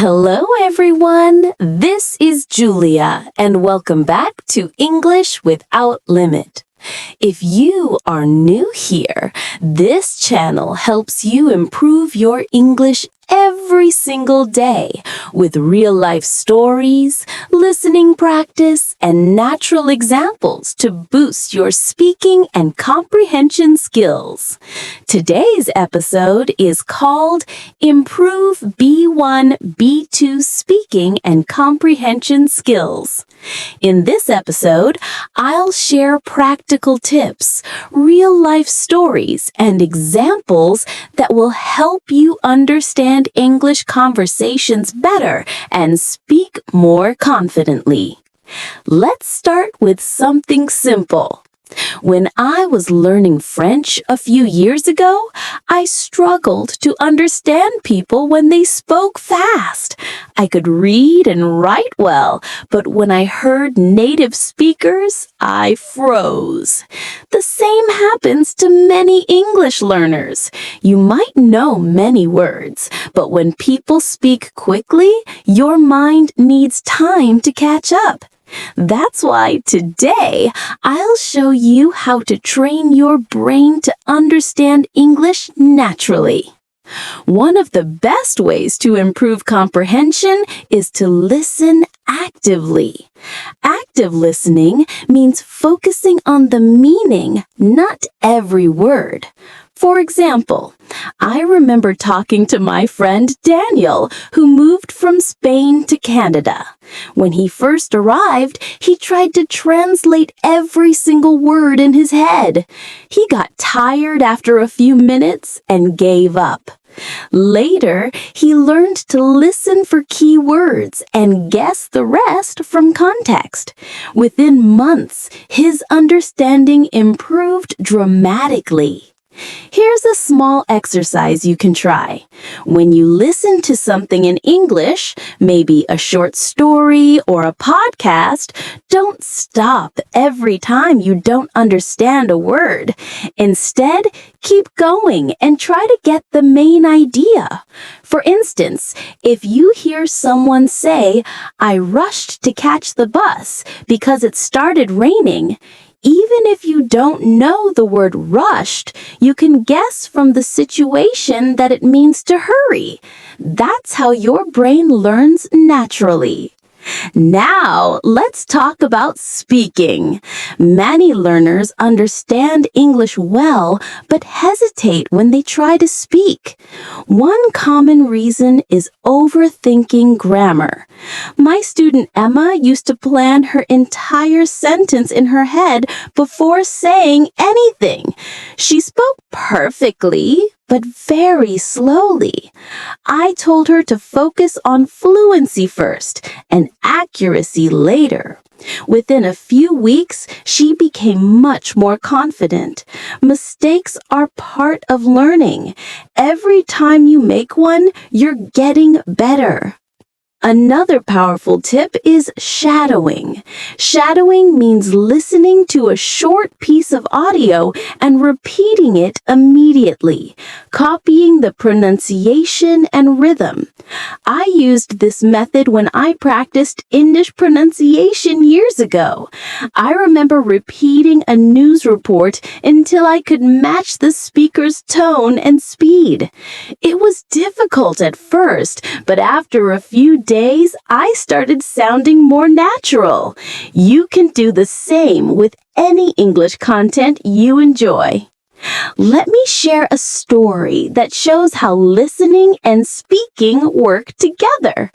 Hello, everyone. This is Julia, and welcome back to English Without Limit. If you are new here, this channel helps you improve your English every single day with real-life stories, listening practice, and natural examples to boost your speaking and comprehension skills. Today's episode is called Improve B1, B2 Speaking and Comprehension Skills. In this episode, I'll share practical tips, real-life stories, and examples that will help you understand English conversations better and speak more confidently. Let's start with something simple. When I was learning French a few years ago, I struggled to understand people when they spoke fast. I could read and write well, but when I heard native speakers, I froze. The same happens to many English learners. You might know many words, but when people speak quickly, your mind needs time to catch up. That's why today I'll show you how to train your brain to understand English naturally. One of the best ways to improve comprehension is to listen actively. Active listening means focusing on the meaning, not every word. For example, I remember talking to my friend Daniel, who moved from Spain to Canada. When he first arrived, he tried to translate every single word in his head. He got tired after a few minutes and gave up. Later, he learned to listen for key words and guess the rest from context. Within months, his understanding improved dramatically. Here's a small exercise you can try. When you listen to something in English, maybe a short story or a podcast, don't stop every time you don't understand a word. Instead, keep going and try to get the main idea. For instance, if you hear someone say, "I rushed to catch the bus because it started raining," even if you don't know the word rushed, you can guess from the situation that it means to hurry. That's how your brain learns naturally. Now, let's talk about speaking. Many learners understand English well, but hesitate when they try to speak. One common reason is overthinking grammar. My student Emma used to plan her entire sentence in her head before saying anything. She spoke perfectly, but very slowly. I told her to focus on fluency first and accuracy later. Within a few weeks, she became much more confident. Mistakes are part of learning. Every time you make one, you're getting better. Another powerful tip is shadowing. Shadowing means listening to a short piece of audio and repeating it immediately, copying the pronunciation and rhythm. I used this method when I practiced English pronunciation years ago. I remember repeating a news report until I could match the speaker's tone and speed. It was difficult at first, but after a few days, I started sounding more natural. You can do the same with any English content you enjoy. Let me share a story that shows how listening and speaking work together.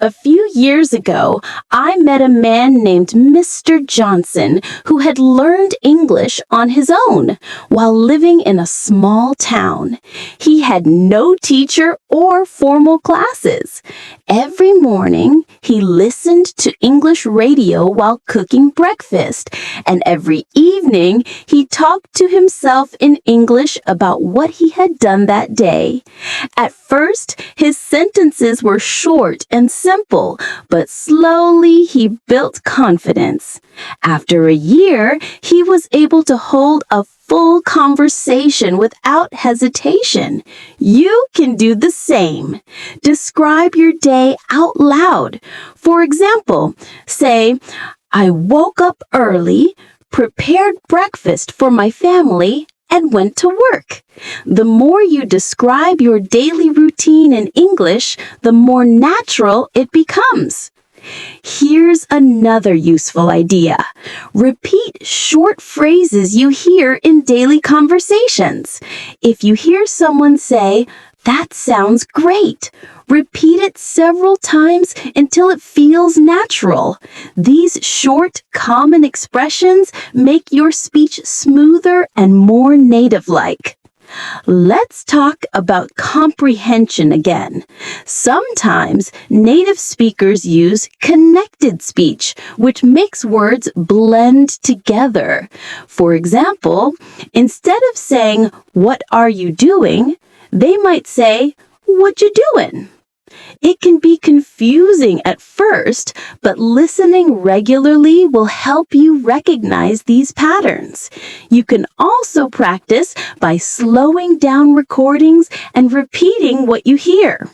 A few years ago, I met a man named Mr. Johnson who had learned English on his own while living in a small town. He had no teacher or formal classes. Every morning, he listened to English radio while cooking breakfast, and every evening, he talked to himself in English about what he had done that day. At first, his sentences were short and simple, but slowly he built confidence. After a year, he was able to hold a full conversation without hesitation. You can do the same. Describe your day out loud. For example, say, I woke up early, prepared breakfast for my family, and went to work. The more you describe your daily routine in English, the more natural it becomes. Here's another useful idea. Repeat short phrases you hear in daily conversations. If you hear someone say, "That sounds great," repeat it several times until it feels natural. These short, common expressions make your speech smoother and more native-like. Let's talk about comprehension again. Sometimes native speakers use connected speech, which makes words blend together. For example, instead of saying, "What are you doing?" they might say, "What you doing?" It can be confusing at first, but listening regularly will help you recognize these patterns. You can also practice by slowing down recordings and repeating what you hear.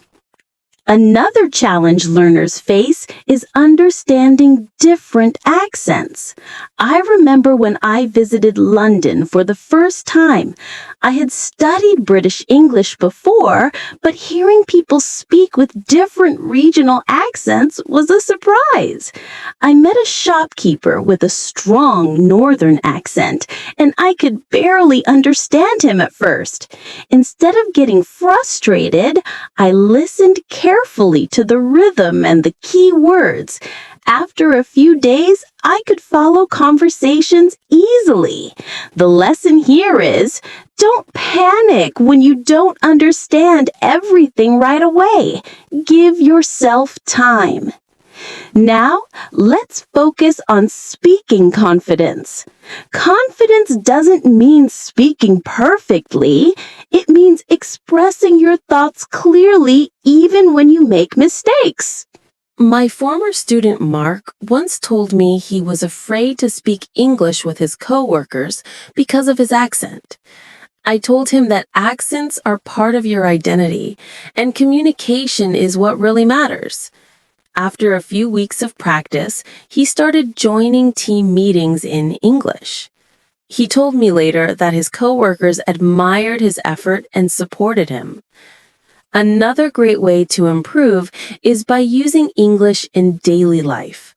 Another challenge learners face is understanding different accents. I remember when I visited London for the first time. I had studied British English before, but hearing people speak with different regional accents was a surprise. I met a shopkeeper with a strong northern accent, and I could barely understand him at first. Instead of getting frustrated, I listened carefully to the rhythm and the key words. After a few days, I could follow conversations easily. The lesson here is, don't panic when you don't understand everything right away. Give yourself time. Now, let's focus on speaking confidence. Confidence doesn't mean speaking perfectly. It means expressing your thoughts clearly even when you make mistakes. My former student Mark once told me he was afraid to speak English with his coworkers because of his accent. I told him that accents are part of your identity, and communication is what really matters. After a few weeks of practice, he started joining team meetings in English. He told me later that his coworkers admired his effort and supported him. Another great way to improve is by using English in daily life.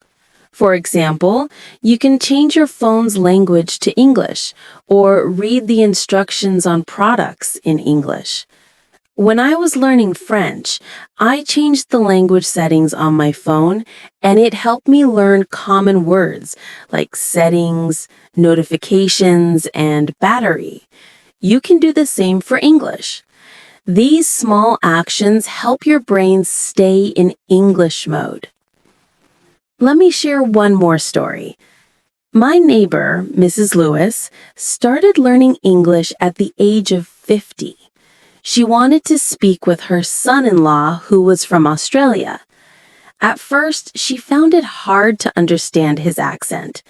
For example, you can change your phone's language to English or read the instructions on products in English. When I was learning French, I changed the language settings on my phone, and it helped me learn common words like settings, notifications, and battery. You can do the same for English. These small actions help your brain stay in English mode. Let me share one more story. My neighbor, Mrs. Lewis, started learning English at the age of 50. She wanted to speak with her son-in-law, who was from Australia. At first, she found it hard to understand his accent.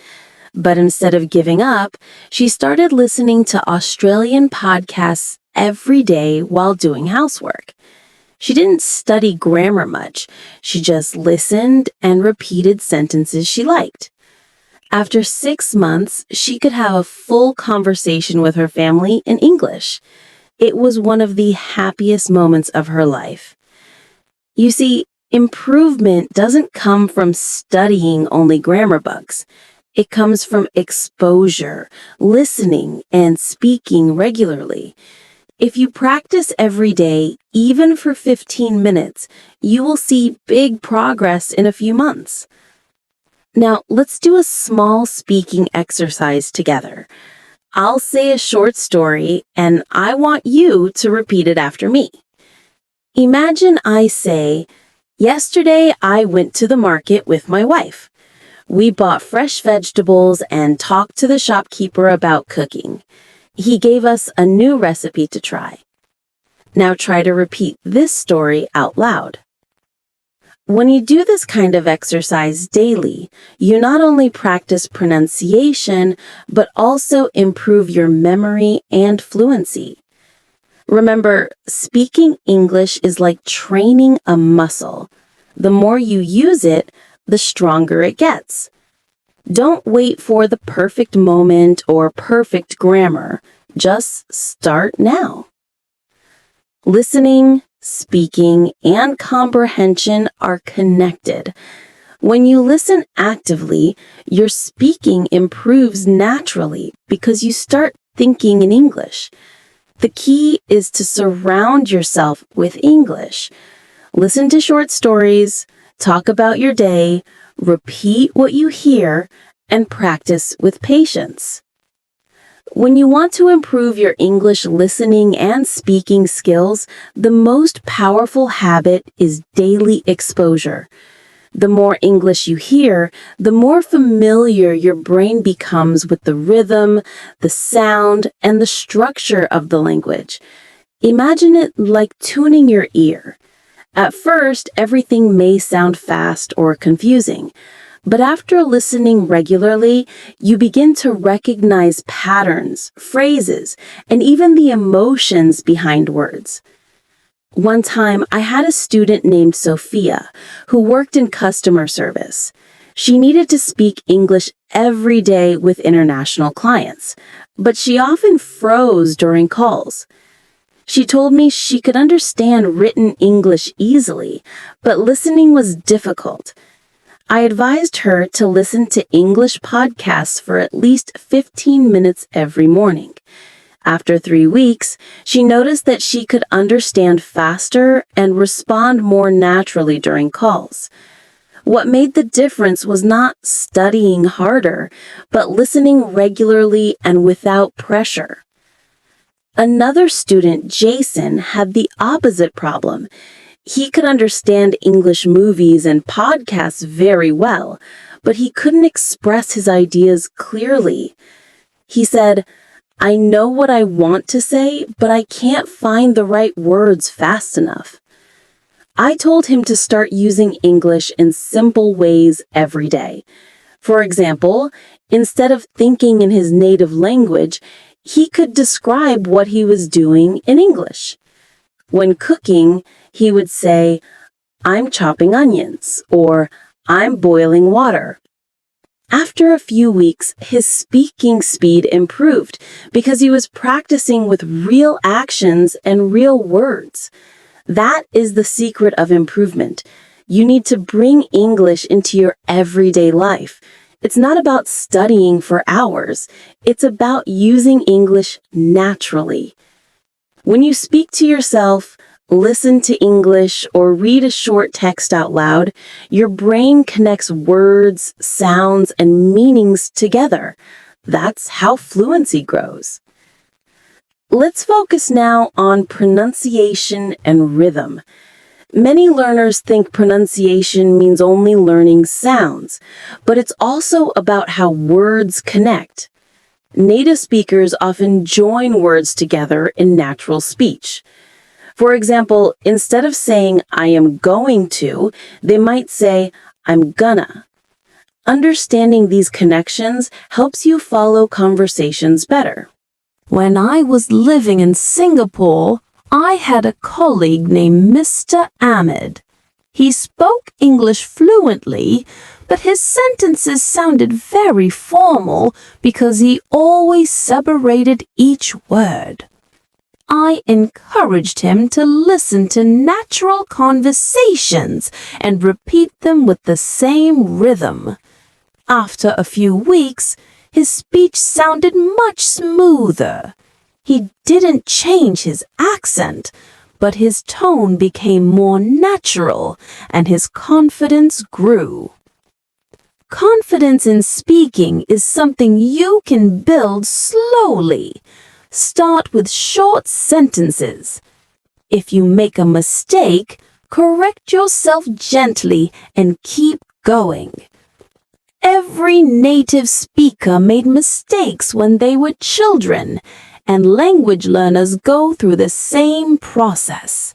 But instead of giving up, she started listening to Australian podcasts every day while doing housework. She didn't study grammar much. She just listened and repeated sentences she liked. After 6 months, she could have a full conversation with her family in English. It was one of the happiest moments of her life. You see, improvement doesn't come from studying only grammar books. It comes from exposure, listening, and speaking regularly. If you practice every day, even for 15 minutes, you will see big progress in a few months. Now, let's do a small speaking exercise together. I'll say a short story, and I want you to repeat it after me. Imagine I say, "Yesterday I went to the market with my wife. We bought fresh vegetables and talked to the shopkeeper about cooking. He gave us a new recipe to try." Now try to repeat this story out loud. When you do this kind of exercise daily, you not only practice pronunciation, but also improve your memory and fluency. Remember, speaking English is like training a muscle. The more you use it, the stronger it gets. Don't wait for the perfect moment or perfect grammar. Just start now. Listening, speaking, and comprehension are connected. When you listen actively, your speaking improves naturally because you start thinking in English. The key is to surround yourself with English. Listen to short stories, talk about your day, repeat what you hear, and practice with patience. When you want to improve your English listening and speaking skills, the most powerful habit is daily exposure. The more English you hear, the more familiar your brain becomes with the rhythm, the sound, and the structure of the language. Imagine it like tuning your ear. At first, everything may sound fast or confusing. But after listening regularly, you begin to recognize patterns, phrases, and even the emotions behind words. One time, I had a student named Sophia who worked in customer service. She needed to speak English every day with international clients, but she often froze during calls. She told me she could understand written English easily, but listening was difficult. I advised her to listen to English podcasts for at least 15 minutes every morning. After 3 weeks, she noticed that she could understand faster and respond more naturally during calls. What made the difference was not studying harder, but listening regularly and without pressure. Another student, Jason, had the opposite problem. He could understand English movies and podcasts very well, but he couldn't express his ideas clearly. He said, "I know what I want to say, but I can't find the right words fast enough." I told him to start using English in simple ways every day. For example, instead of thinking in his native language, he could describe what he was doing in English. When cooking, he would say, "I'm chopping onions," or "I'm boiling water." After a few weeks, his speaking speed improved because he was practicing with real actions and real words. That is the secret of improvement. You need to bring English into your everyday life. It's not about studying for hours. It's about using English naturally. When you speak to yourself, listen to English, or read a short text out loud, your brain connects words, sounds, and meanings together. That's how fluency grows. Let's focus now on pronunciation and rhythm. Many learners think pronunciation means only learning sounds, but it's also about how words connect. Native speakers often join words together in natural speech. For example, instead of saying, "I am going to," they might say, "I'm gonna." Understanding these connections helps you follow conversations better. When I was living in Singapore, I had a colleague named Mr. Ahmed. He spoke English fluently, but his sentences sounded very formal because he always separated each word. I encouraged him to listen to natural conversations and repeat them with the same rhythm. After a few weeks, his speech sounded much smoother. He didn't change his accent, but his tone became more natural and his confidence grew. Confidence in speaking is something you can build slowly. Start with short sentences. If you make a mistake, correct yourself gently and keep going. Every native speaker made mistakes when they were children, and language learners go through the same process.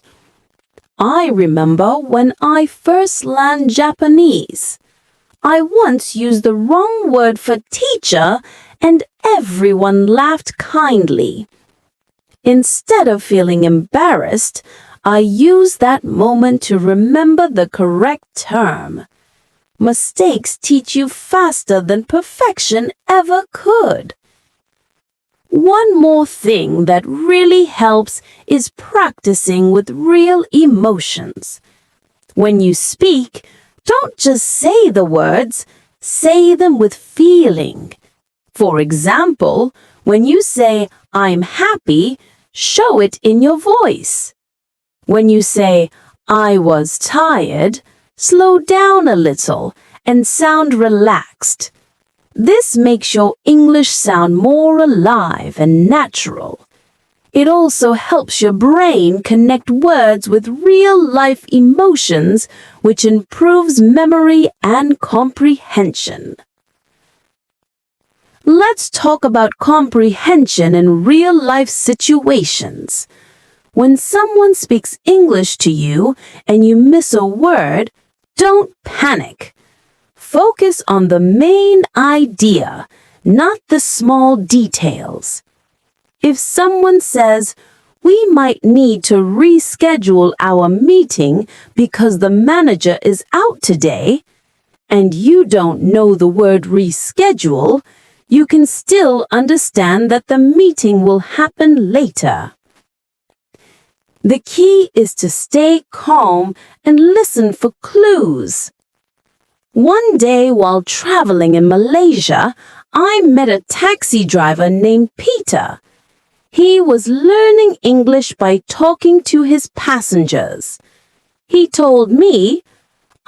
I remember when I first learned Japanese. I once used the wrong word for teacher and everyone laughed kindly. Instead of feeling embarrassed, I used that moment to remember the correct term. Mistakes teach you faster than perfection ever could. One more thing that really helps is practicing with real emotions. When you speak, don't just say the words, say them with feeling. For example, when you say, "I'm happy," show it in your voice. When you say, "I was tired," slow down a little and sound relaxed. This makes your English sound more alive and natural. It also helps your brain connect words with real-life emotions, which improves memory and comprehension. Let's talk about comprehension in real-life situations. When someone speaks English to you and you miss a word, don't panic. Focus on the main idea, not the small details. If someone says, "We might need to reschedule our meeting because the manager is out today," and you don't know the word reschedule, you can still understand that the meeting will happen later. The key is to stay calm and listen for clues. One day while traveling in Malaysia, I met a taxi driver named Peter. He was learning English by talking to his passengers. He told me,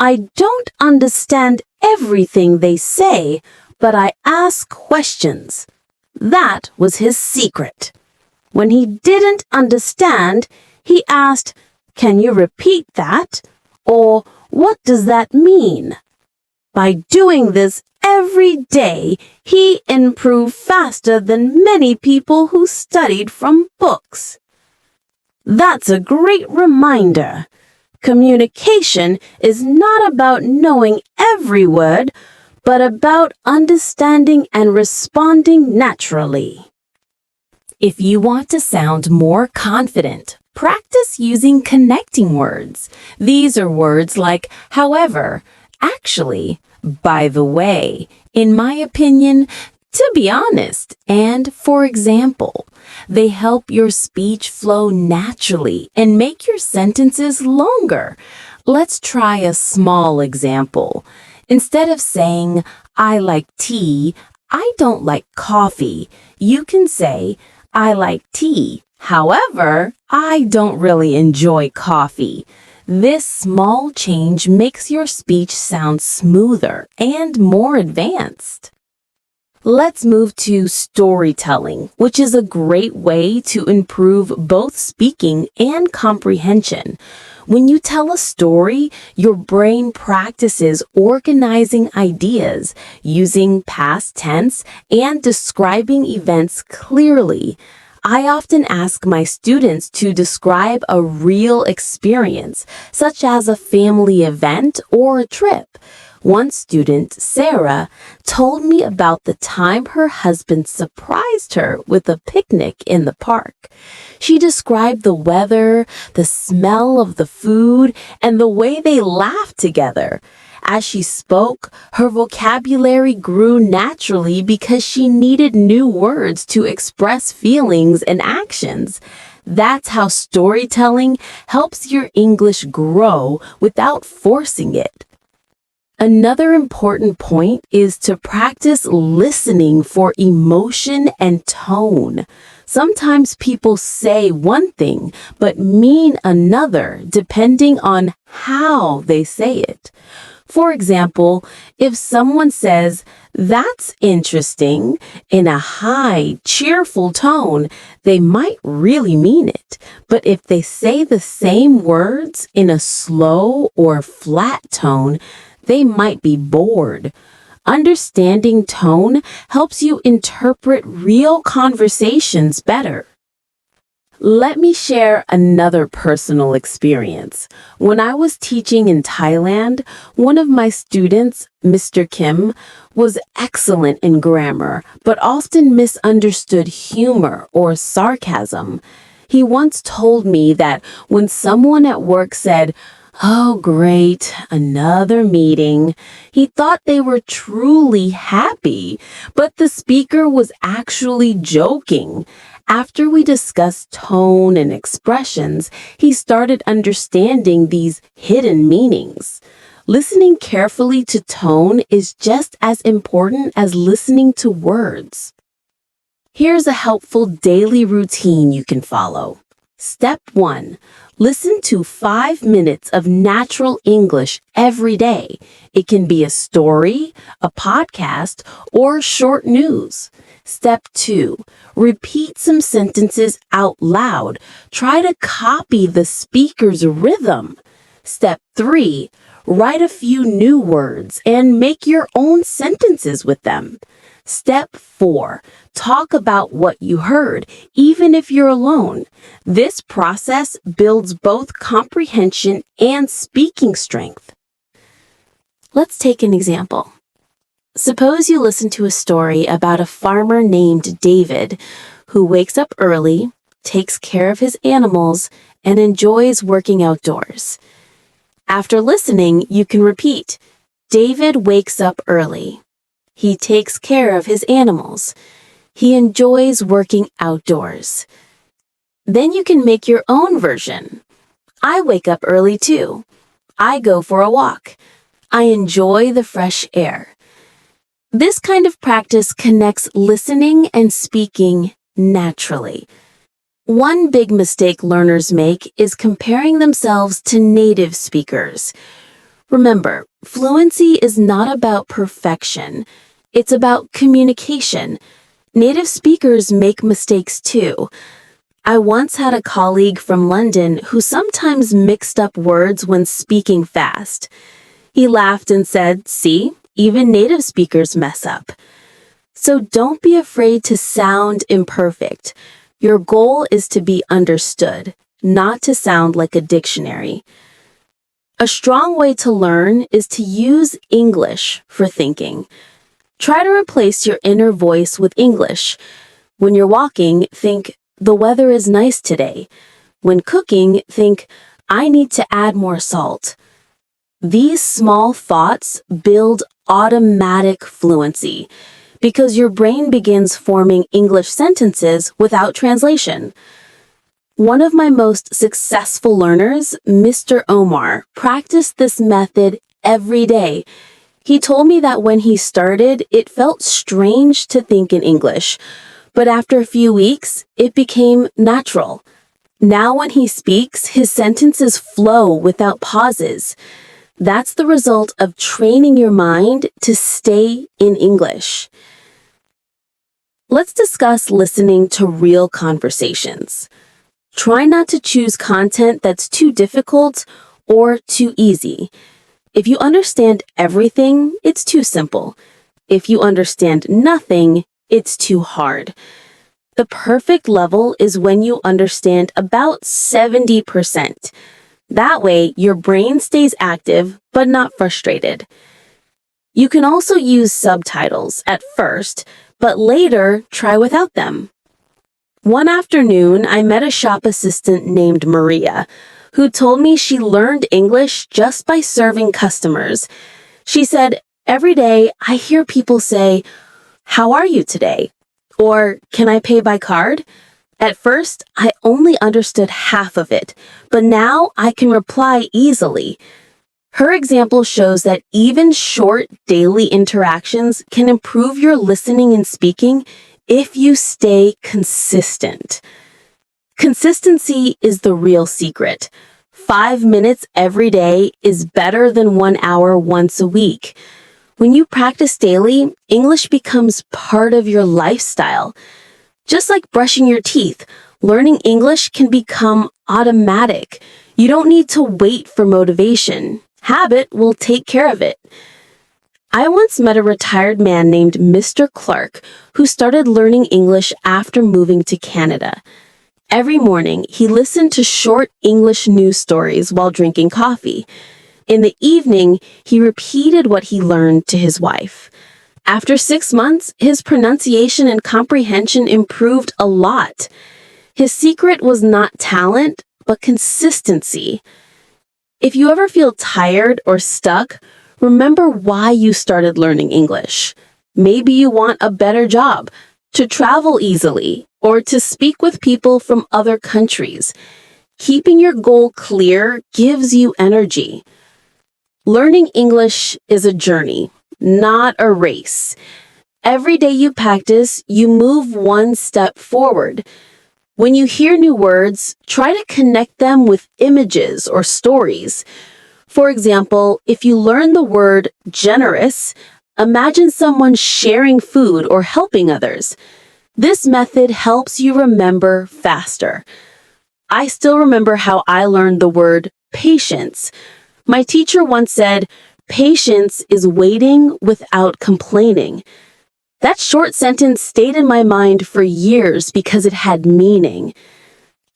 "I don't understand everything they say, but I ask questions." That was his secret. When he didn't understand, he asked, "Can you repeat that?" or "What does that mean?" By doing this every day, he improved faster than many people who studied from books. That's a great reminder. Communication is not about knowing every word, but about understanding and responding naturally. If you want to sound more confident, practice using connecting words. These are words like however, actually, by the way, in my opinion, to be honest, and for example. They help your speech flow naturally and make your sentences longer. Let's try a small example. Instead of saying, "I like tea," "I don't like coffee," you can say, "I like tea. However, I don't really enjoy coffee." This small change makes your speech sound smoother and more advanced. Let's move to storytelling, which is a great way to improve both speaking and comprehension. When you tell a story, your brain practices organizing ideas, using past tense, and describing events clearly. I often ask my students to describe a real experience, such as a family event or a trip. One student, Sarah, told me about the time her husband surprised her with a picnic in the park. She described the weather, the smell of the food, and the way they laughed together. As she spoke, her vocabulary grew naturally because she needed new words to express feelings and actions. That's how storytelling helps your English grow without forcing it. Another important point is to practice listening for emotion and tone. Sometimes people say one thing but mean another depending on how they say it. For example, if someone says, "That's interesting," in a high, cheerful tone, they might really mean it. But if they say the same words in a slow or flat tone, they might be bored. Understanding tone helps you interpret real conversations better. Let me share another personal experience. When I was teaching in Thailand, one of my students, Mr. Kim, was excellent in grammar, but often misunderstood humor or sarcasm. He once told me that when someone at work said, "Oh, great, another meeting," he thought they were truly happy, but the speaker was actually joking. After we discussed tone and expressions, he started understanding these hidden meanings. Listening carefully to tone is just as important as listening to words. Here's a helpful daily routine you can follow. Step 1. Listen to 5 minutes of natural English every day. It can be a story, a podcast, or short news. Step 2. Repeat some sentences out loud. Try to copy the speaker's rhythm. Step 3. Write a few new words and make your own sentences with them. Step 4. Talk about what you heard, even if you're alone. This process builds both comprehension and speaking strength. Let's take an example. Suppose you listen to a story about a farmer named David who wakes up early, takes care of his animals, and enjoys working outdoors. After listening, you can repeat, David wakes up early. He takes care of his animals. He enjoys working outdoors. Then you can make your own version. I wake up early too. I go for a walk. I enjoy the fresh air. This kind of practice connects listening and speaking naturally. One big mistake learners make is comparing themselves to native speakers. Remember, fluency is not about perfection. It's about communication. Native speakers make mistakes too. I once had a colleague from London who sometimes mixed up words when speaking fast. He laughed and said, "See, even native speakers mess up." So don't be afraid to sound imperfect. Your goal is to be understood, not to sound like a dictionary. A strong way to learn is to use English for thinking. Try to replace your inner voice with English. When you're walking, think, "The weather is nice today." When cooking, think, "I need to add more salt." These small thoughts build automatic fluency because your brain begins forming English sentences without translation. One of my most successful learners, Mr. Omar, practiced this method every day. He told me that when he started, it felt strange to think in English, but after a few weeks, it became natural. Now when he speaks, his sentences flow without pauses. That's the result of training your mind to stay in English. Let's discuss listening to real conversations. Try not to choose content that's too difficult or too easy. If you understand everything, it's too simple. If you understand nothing, it's too hard. The perfect level is when you understand about 70%. That way, your brain stays active but not frustrated. You can also use subtitles at first, but later try without them. One afternoon, I met a shop assistant named Maria, who told me she learned English just by serving customers. She said, "Every day I hear people say, 'How are you today?' Or 'Can I pay by card?' At first, I only understood half of it, but now I can reply easily." Her example shows that even short daily interactions can improve your listening and speaking if you stay consistent. Consistency is the real secret. 5 minutes every day is better than 1 hour once a week. When you practice daily, English becomes part of your lifestyle. Just like brushing your teeth, learning English can become automatic. You don't need to wait for motivation. Habit will take care of it. I once met a retired man named Mr. Clark who started learning English after moving to Canada. Every morning, he listened to short English news stories while drinking coffee. In the evening, he repeated what he learned to his wife. After 6 months, his pronunciation and comprehension improved a lot. His secret was not talent, but consistency. If you ever feel tired or stuck, remember why you started learning English. Maybe you want a better job, to travel easily, or to speak with people from other countries. Keeping your goal clear gives you energy. Learning English is a journey, not a race. Every day you practice, you move one step forward. When you hear new words, try to connect them with images or stories. For example, if you learn the word generous, imagine someone sharing food or helping others. This method helps you remember faster. I still remember how I learned the word patience. My teacher once said, "Patience is waiting without complaining." That short sentence stayed in my mind for years because it had meaning.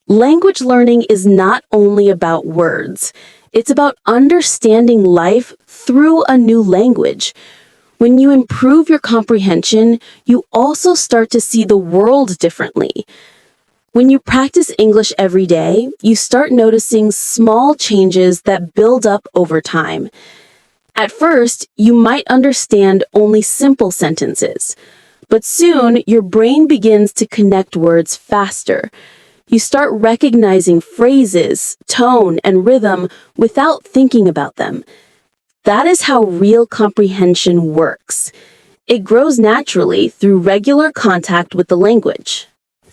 Language learning is not only about words. It's about understanding life through a new language. When you improve your comprehension, you also start to see the world differently. When you practice English every day, you start noticing small changes that build up over time. At first, you might understand only simple sentences, but soon your brain begins to connect words faster. You start recognizing phrases, tone, and rhythm without thinking about them. That is how real comprehension works. It grows naturally through regular contact with the language.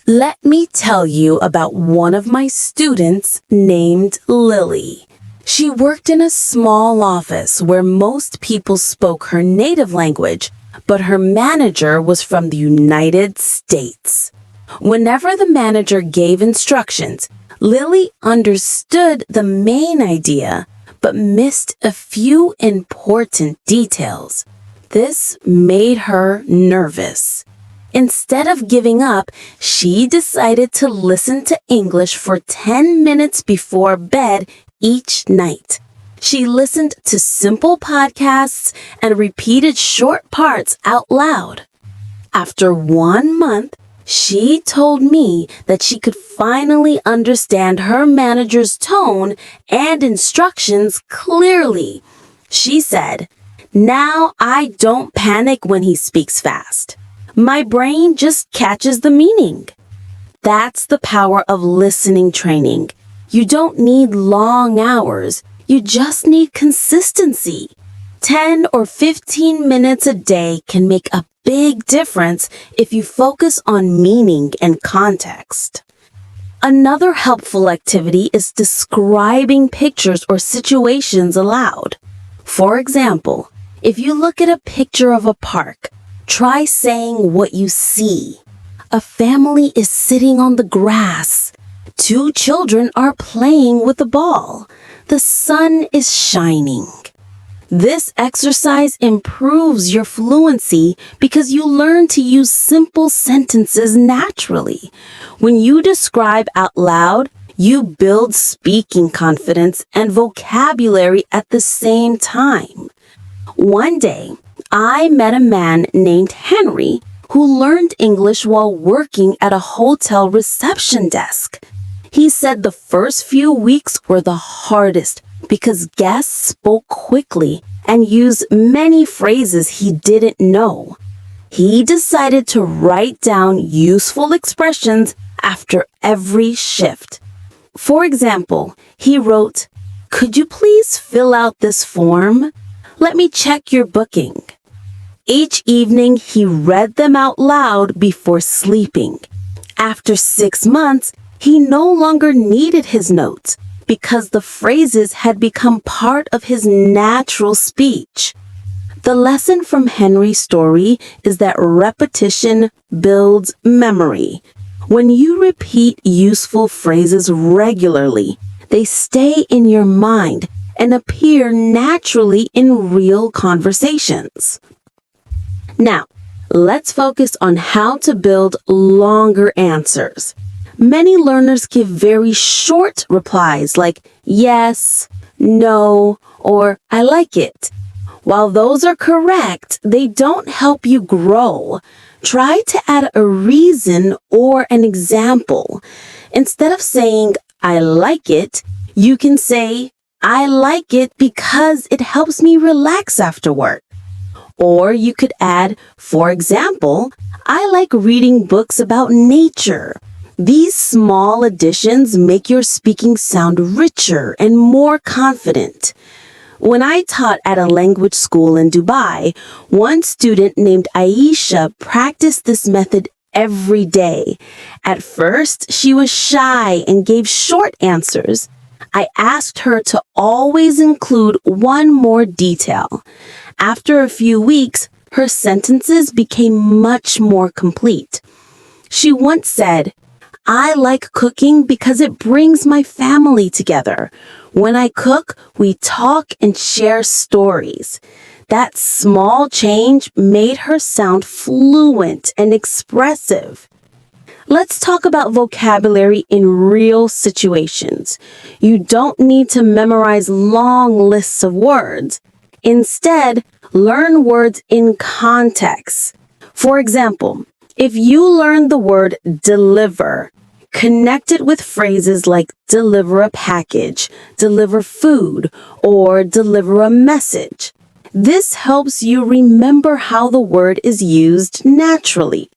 Let me tell you about one of my students named Lily. She worked in a small office where most people spoke her native language, but her manager was from the United States. Whenever the manager gave instructions, Lily understood the main idea, but missed a few important details. This made her nervous. Instead of giving up, she decided to listen to English for 10 minutes before bed each night. She listened to simple podcasts and repeated short parts out loud. After 1 month, she told me that she could finally understand her manager's tone and instructions clearly. She said, "Now I don't panic when he speaks fast. My brain just catches the meaning." That's the power of listening training. You don't need long hours. You just need consistency. 10 or 15 minutes a day can make a big difference if you focus on meaning and context. Another helpful activity is describing pictures or situations aloud. For example, if you look at a picture of a park, try saying what you see. A family is sitting on the grass. 2 children are playing with a ball. The sun is shining. This exercise improves your fluency because you learn to use simple sentences naturally. When you describe out loud, you build speaking confidence and vocabulary at the same time. One day, I met a man named Henry who learned English while working at a hotel reception desk. He said the first few weeks were the hardest because guests spoke quickly and used many phrases he didn't know. He decided to write down useful expressions after every shift. For example, he wrote, "Could you please fill out this form? Let me check your booking." Each evening, he read them out loud before sleeping. After 6 months, he no longer needed his notes because the phrases had become part of his natural speech. The lesson from Henry's story is that repetition builds memory. When you repeat useful phrases regularly, they stay in your mind and appear naturally in real conversations. Now, let's focus on how to build longer answers. Many learners give very short replies like yes, no, or I like it. While those are correct, they don't help you grow. Try to add a reason or an example. Instead of saying, I like it, you can say, I like it because it helps me relax after work. Or you could add, for example, I like reading books about nature. These small additions make your speaking sound richer and more confident. When I taught at a language school in Dubai, one student named Aisha practiced this method every day. At first, she was shy and gave short answers. I asked her to always include one more detail. After a few weeks, her sentences became much more complete. She once said, I like cooking because it brings my family together. When I cook, we talk and share stories. That small change made her sound fluent and expressive. Let's talk about vocabulary in real situations. You don't need to memorize long lists of words. Instead, learn words in context. For example, if you learn the word deliver, connect it with phrases like deliver a package, deliver food, or deliver a message. This helps you remember how the word is used naturally.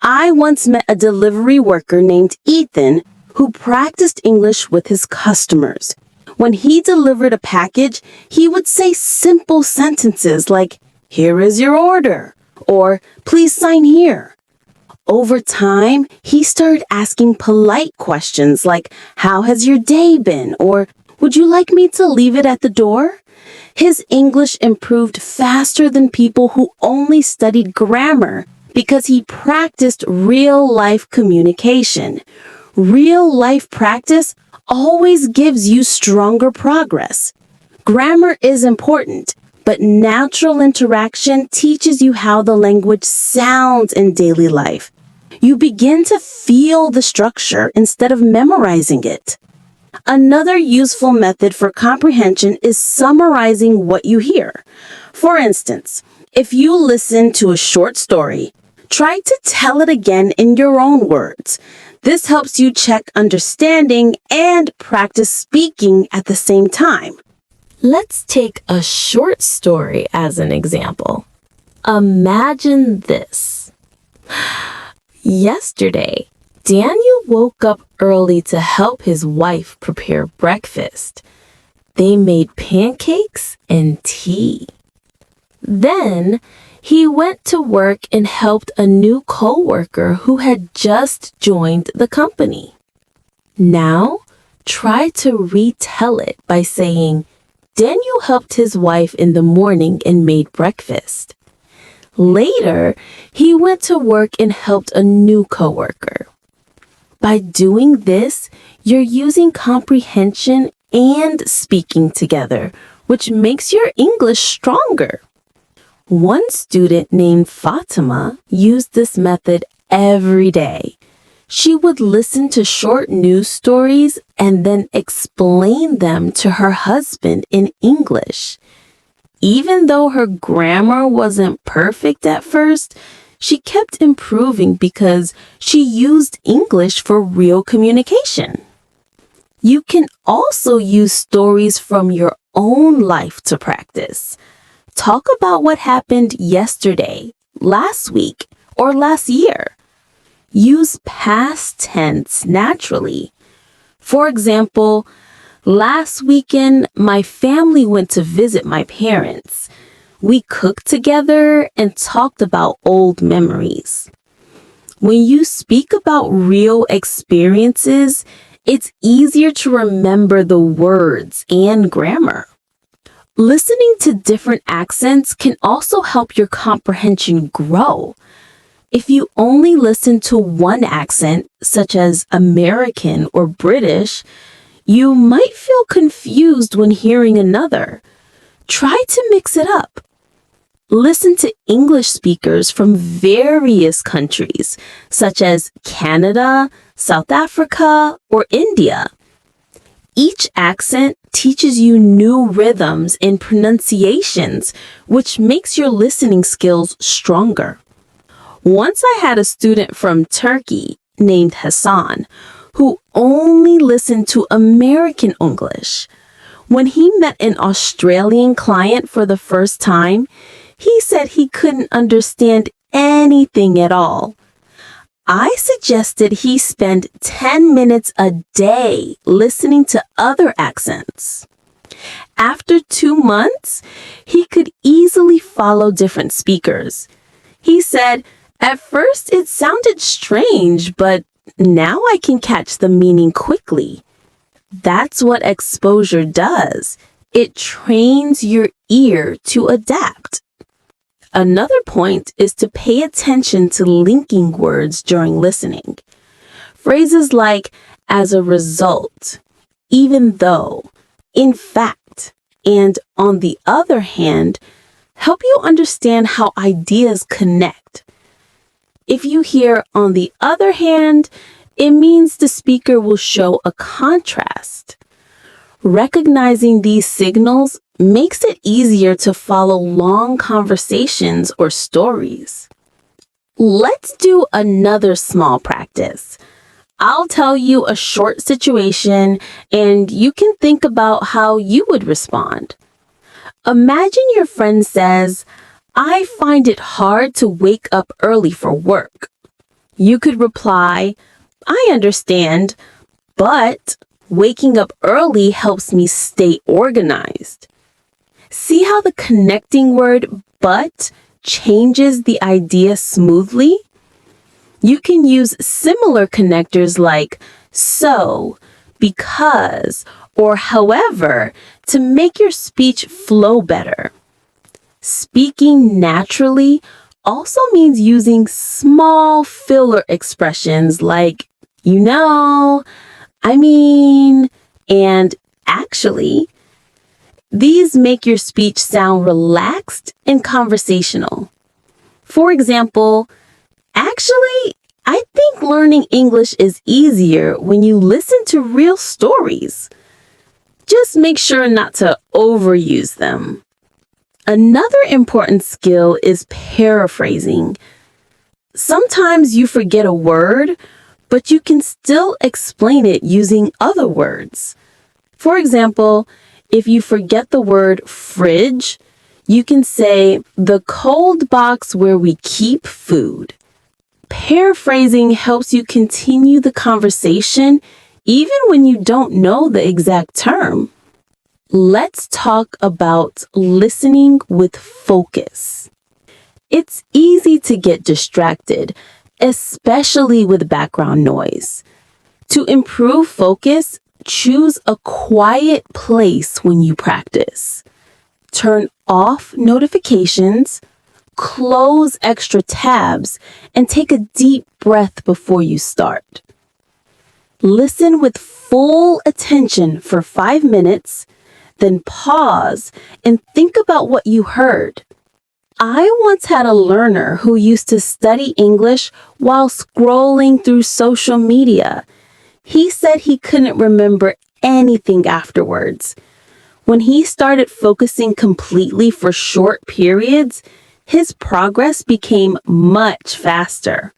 I once met a delivery worker named Ethan who practiced English with his customers. When he delivered a package, he would say simple sentences like, here is your order, or please sign here. Over time, he started asking polite questions like, how has your day been? Or would you like me to leave it at the door? His English improved faster than people who only studied grammar because he practiced real-life communication. Real-life practice always gives you stronger progress. Grammar is important, but natural interaction teaches you how the language sounds in daily life. You begin to feel the structure instead of memorizing it. Another useful method for comprehension is summarizing what you hear. For instance, if you listen to a short story, try to tell it again in your own words. This helps you check understanding and practice speaking at the same time. Let's take a short story as an example. Imagine this. Yesterday, Daniel woke up early to help his wife prepare breakfast. They made pancakes and tea. Then, he went to work and helped a new coworker who had just joined the company. Now, try to retell it by saying, Daniel helped his wife in the morning and made breakfast. Later, he went to work and helped a new coworker. By doing this, you're using comprehension and speaking together, which makes your English stronger. One student named Fatima used this method every day. She would listen to short news stories and then explain them to her husband in English. Even though her grammar wasn't perfect at first, she kept improving because she used English for real communication. You can also use stories from your own life to practice. Talk about what happened yesterday, last week, or last year. Use past tense naturally. For example, last weekend, my family went to visit my parents. We cooked together and talked about old memories. When you speak about real experiences, it's easier to remember the words and grammar. Listening to different accents can also help your comprehension grow. If you only listen to one accent, such as American or British, you might feel confused when hearing another. Try to mix it up. Listen to English speakers from various countries, such as Canada, South Africa, or India. Each accent teaches you new rhythms and pronunciations, which makes your listening skills stronger. Once I had a student from Turkey named Hassan, who only listened to American English. When he met an Australian client for the first time, he said he couldn't understand anything at all. I suggested he spend 10 minutes a day listening to other accents. After 2 months, he could easily follow different speakers. He said, "At first it sounded strange, but now I can catch the meaning quickly." That's what exposure does. It trains your ear to adapt. Another point is to pay attention to linking words during listening. Phrases like "as a result," "even though," "in fact," and "on the other hand" help you understand how ideas connect. If you hear "on the other hand," it means the speaker will show a contrast. Recognizing these signals makes it easier to follow long conversations or stories. Let's do another small practice. I'll tell you a short situation and you can think about how you would respond. Imagine your friend says, "I find it hard to wake up early for work." You could reply, "I understand, but waking up early helps me stay organized." See how the connecting word "but" changes the idea smoothly? You can use similar connectors like "so," "because," or "however" to make your speech flow better. Speaking naturally also means using small filler expressions like "you know," "I mean," and "actually." These make your speech sound relaxed and conversational. For example, "Actually, I think learning English is easier when you listen to real stories." Just make sure not to overuse them. Another important skill is paraphrasing. Sometimes you forget a word, but you can still explain it using other words. For example, if you forget the word "fridge," you can say "the cold box where we keep food." Paraphrasing helps you continue the conversation even when you don't know the exact term. Let's talk about listening with focus. It's easy to get distracted, especially with background noise. To improve focus, choose a quiet place when you practice. Turn off notifications, close extra tabs, and take a deep breath before you start. Listen with full attention for 5 minutes, then pause and think about what you heard. I once had a learner who used to study English while scrolling through social media. He said he couldn't remember anything afterwards. When he started focusing completely for short periods, his progress became much faster.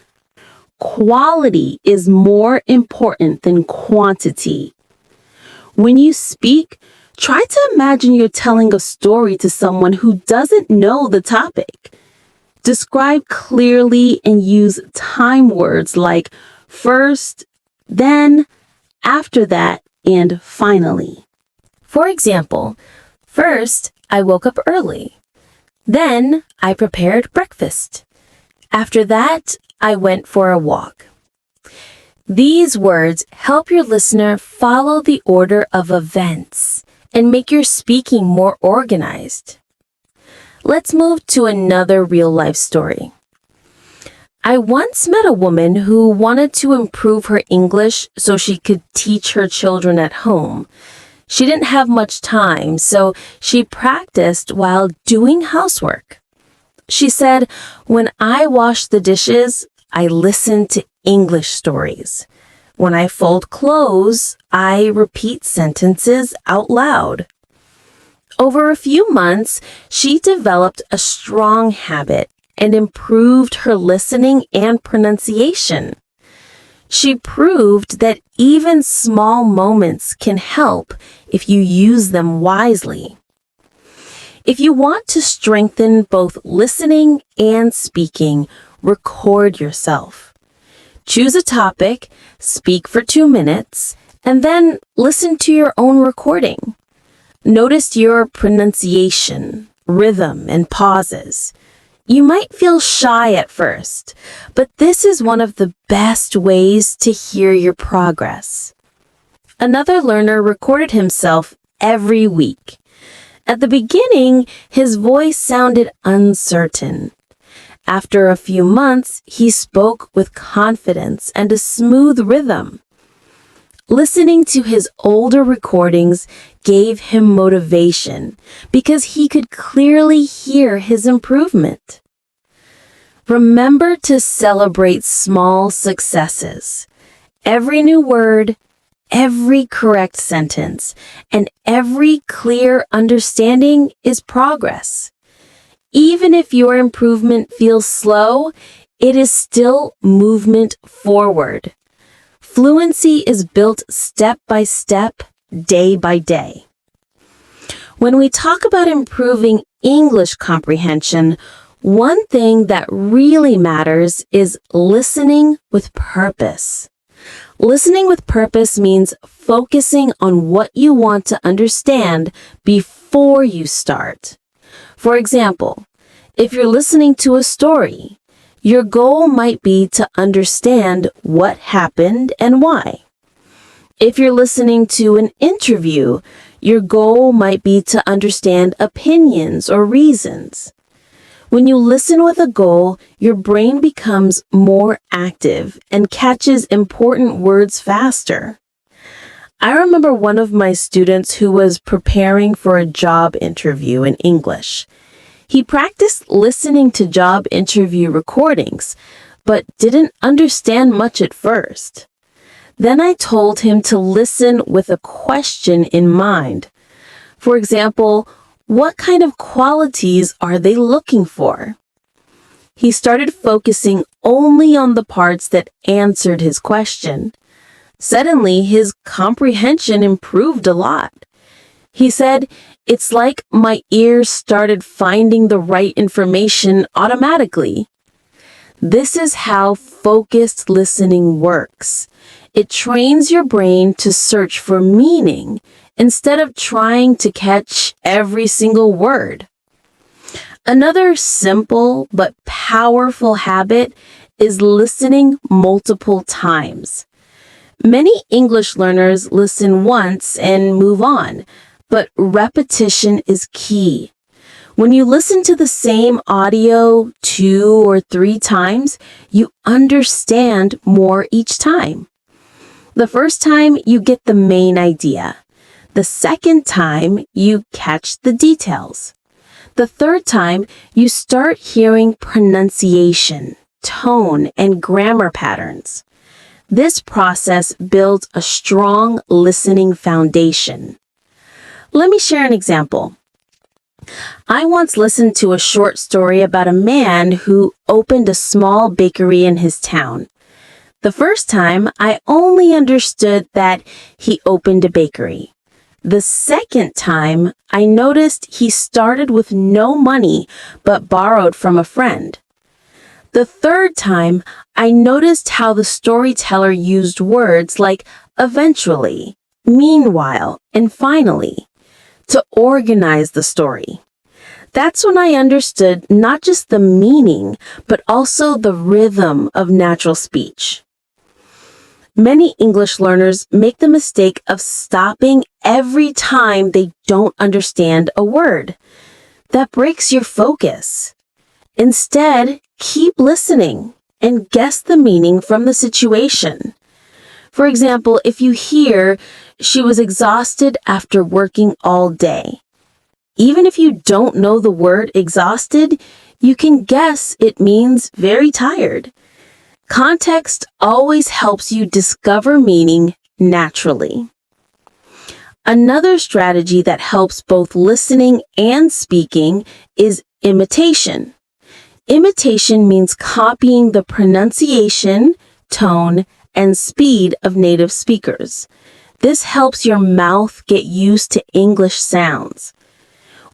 Quality is more important than quantity. When you speak, try to imagine you're telling a story to someone who doesn't know the topic. Describe clearly and use time words like "first," "then," "after that," and "finally." For example, first, I woke up early. Then, I prepared breakfast. After that, I went for a walk. These words help your listener follow the order of events and make your speaking more organized. Let's move to another real-life story. I once met a woman who wanted to improve her English so she could teach her children at home. She didn't have much time, so she practiced while doing housework. She said, "When I wash the dishes, I listen to English stories. When I fold clothes, I repeat sentences out loud." Over a few months, she developed a strong habit and improved her listening and pronunciation. She proved that even small moments can help if you use them wisely. If you want to strengthen both listening and speaking, record yourself. Choose a topic, speak for 2 minutes, and then listen to your own recording. Notice your pronunciation, rhythm, and pauses. You might feel shy at first, but this is one of the best ways to hear your progress. Another learner recorded himself every week. At the beginning, his voice sounded uncertain. After a few months, he spoke with confidence and a smooth rhythm. Listening to his older recordings gave him motivation because he could clearly hear his improvement. Remember to celebrate small successes. Every new word, every correct sentence, and every clear understanding is progress. Even if your improvement feels slow, it is still movement forward. Fluency is built step by step, day by day. When we talk about improving English comprehension, one thing that really matters is listening with purpose. Listening with purpose means focusing on what you want to understand before you start. For example, if you're listening to a story, your goal might be to understand what happened and why. If you're listening to an interview, your goal might be to understand opinions or reasons. When you listen with a goal, your brain becomes more active and catches important words faster. I remember one of my students who was preparing for a job interview in English. He practiced listening to job interview recordings, but didn't understand much at first. Then I told him to listen with a question in mind. For example, what kind of qualities are they looking for? He started focusing only on the parts that answered his question. Suddenly, his comprehension improved a lot. He said, "It's like my ears started finding the right information automatically." This is how focused listening works. It trains your brain to search for meaning instead of trying to catch every single word. Another simple but powerful habit is listening multiple times. Many English learners listen once and move on, but repetition is key. When you listen to the same audio 2 or 3 times, you understand more each time. The first time, you get the main idea. The second time, you catch the details. The third time, you start hearing pronunciation, tone, and grammar patterns. This process builds a strong listening foundation. Let me share an example. I once listened to a short story about a man who opened a small bakery in his town. The first time, I only understood that he opened a bakery. The second time, I noticed he started with no money but borrowed from a friend. The third time, I noticed how the storyteller used words like eventually, meanwhile, and finally to organize the story. That's when I understood not just the meaning, but also the rhythm of natural speech. Many English learners make the mistake of stopping every time they don't understand a word. That breaks your focus. Instead, keep listening and guess the meaning from the situation. For example, if you hear, "She was exhausted after working all day." Even if you don't know the word exhausted, you can guess it means very tired. Context always helps you discover meaning naturally. Another strategy that helps both listening and speaking is imitation. Imitation means copying the pronunciation, tone, and speed of native speakers. This helps your mouth get used to English sounds.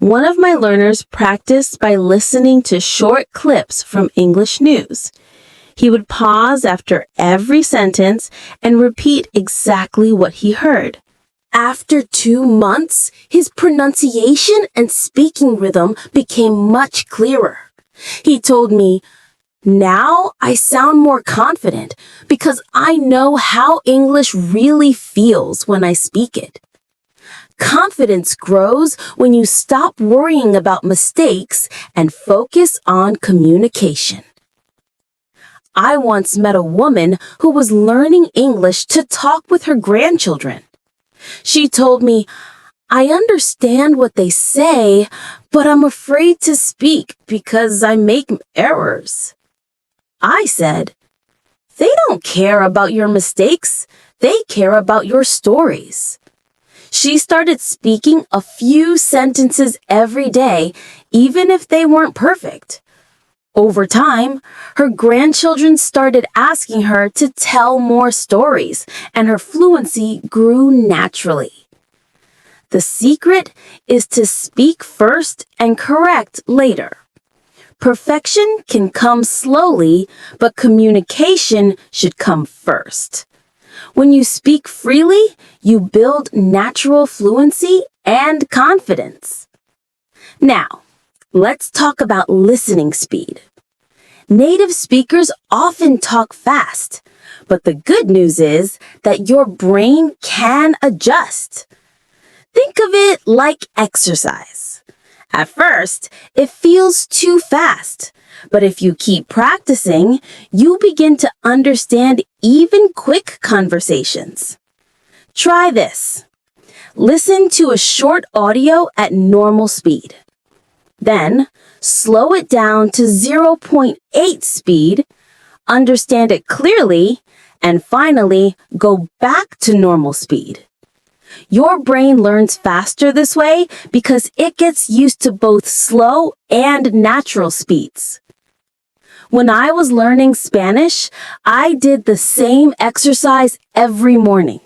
One of my learners practiced by listening to short clips from English news. He would pause after every sentence and repeat exactly what he heard. After 2 months, his pronunciation and speaking rhythm became much clearer. He told me, "Now I sound more confident because I know how English really feels when I speak it." Confidence grows when you stop worrying about mistakes and focus on communication. I once met a woman who was learning English to talk with her grandchildren. She told me, "I understand what they say, but I'm afraid to speak because I make errors." I said, "They don't care about your mistakes. They care about your stories." She started speaking a few sentences every day, even if they weren't perfect. Over time, her grandchildren started asking her to tell more stories, and her fluency grew naturally. The secret is to speak first and correct later. Perfection can come slowly, but communication should come first. When you speak freely, you build natural fluency and confidence. Now, let's talk about listening speed. Native speakers often talk fast, but the good news is that your brain can adjust. Think of it like exercise. At first, it feels too fast, but if you keep practicing, you begin to understand even quick conversations. Try this. Listen to a short audio at normal speed. Then, slow it down to 0.8 speed, understand it clearly, and finally, go back to normal speed. Your brain learns faster this way because it gets used to both slow and natural speeds. When I was learning Spanish, I did the same exercise every morning.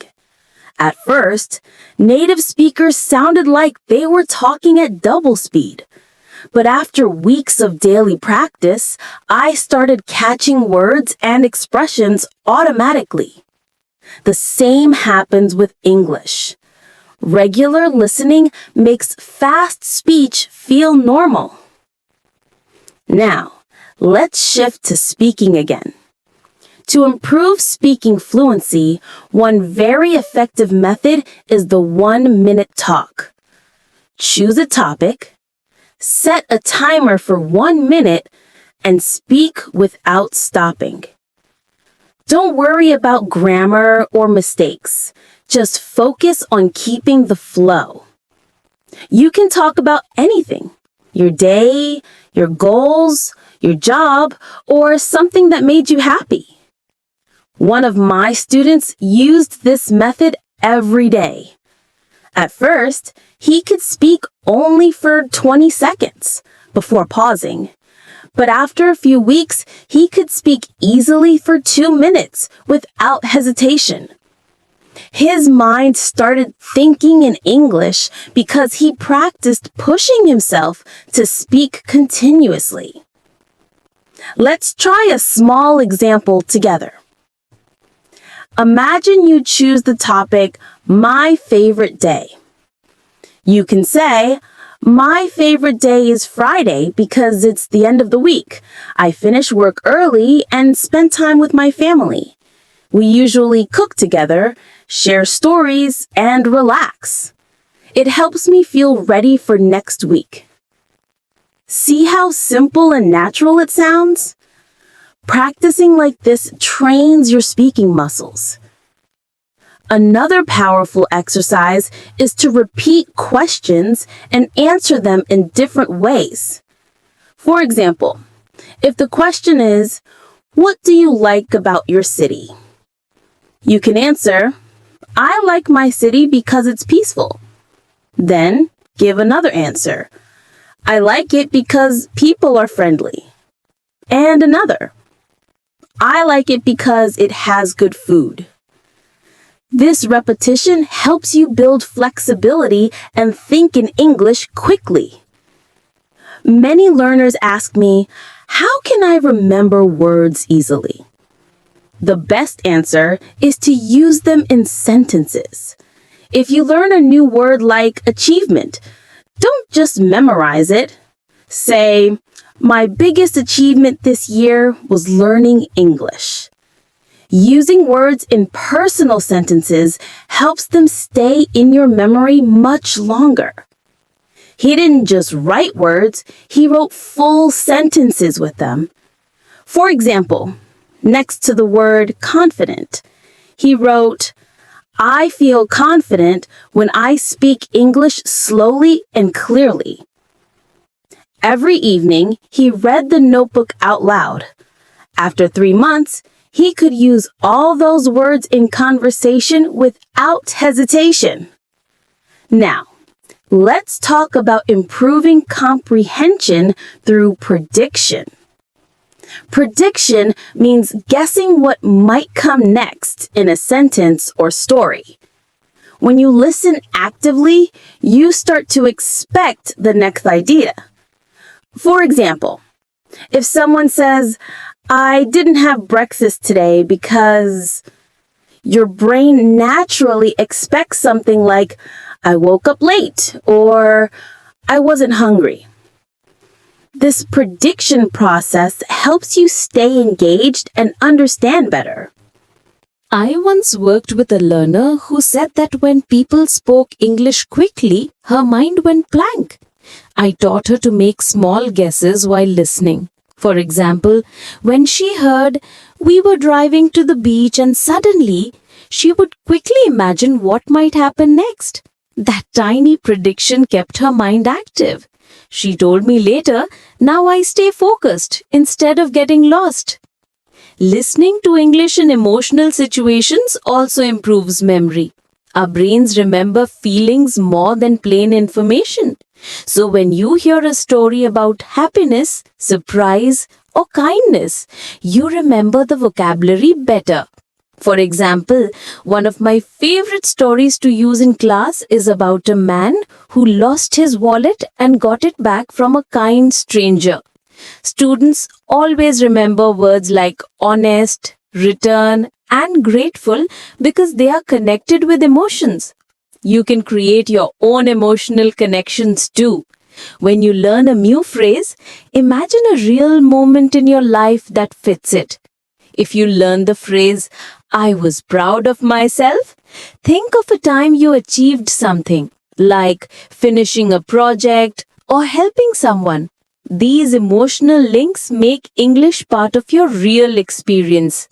At first, native speakers sounded like they were talking at double speed. But after weeks of daily practice, I started catching words and expressions automatically. The same happens with English. Regular listening makes fast speech feel normal. Now, let's shift to speaking again. To improve speaking fluency, one very effective method is the 1-minute talk. Choose a topic, set a timer for 1 minute, and speak without stopping. Don't worry about grammar or mistakes. Just focus on keeping the flow. You can talk about anything: your day, your goals, your job, or something that made you happy. One of my students used this method every day. At first, he could speak only for 20 seconds before pausing. But after a few weeks, he could speak easily for 2 minutes without hesitation. His mind started thinking in English because he practiced pushing himself to speak continuously. Let's try a small example together. Imagine you choose the topic, "My favorite day." You can say, "My favorite day is Friday because it's the end of the week. I finish work early and spend time with my family. We usually cook together, share stories, and relax. It helps me feel ready for next week." See how simple and natural it sounds? Practicing like this trains your speaking muscles. Another powerful exercise is to repeat questions and answer them in different ways. For example, if the question is, what do you like about your city? You can answer, I like my city because it's peaceful. Then give another answer. I like it because people are friendly. And another. I like it because it has good food. This repetition helps you build flexibility and think in English quickly. Many learners ask me, how can I remember words easily? The best answer is to use them in sentences. If you learn a new word like achievement, don't just memorize it. Say, my biggest achievement this year was learning English. Using words in personal sentences helps them stay in your memory much longer. He didn't just write words, he wrote full sentences with them. For example, next to the word confident, he wrote, I feel confident when I speak English slowly and clearly. Every evening, he read the notebook out loud. After 3 months, he could use all those words in conversation without hesitation. Now, let's talk about improving comprehension through prediction. Prediction means guessing what might come next in a sentence or story. When you listen actively, you start to expect the next idea. For example, if someone says, I didn't have breakfast today because your brain naturally expects something like, I woke up late or I wasn't hungry. This prediction process helps you stay engaged and understand better. I once worked with a learner who said that when people spoke English quickly, her mind went blank. I taught her to make small guesses while listening. For example, when she heard, we were driving to the beach and suddenly, she would quickly imagine what might happen next. That tiny prediction kept her mind active. She told me later, now I stay focused instead of getting lost. Listening to English in emotional situations also improves memory. Our brains remember feelings more than plain information. So when you hear a story about happiness, surprise, or kindness, you remember the vocabulary better. For example, one of my favorite stories to use in class is about a man who lost his wallet and got it back from a kind stranger. Students always remember words like honest, return, and grateful because they are connected with emotions. You can create your own emotional connections too. When you learn a new phrase, imagine a real moment in your life that fits it. If you learn the phrase, I was proud of myself, think of a time you achieved something, like finishing a project or helping someone. These emotional links make English part of your real experience.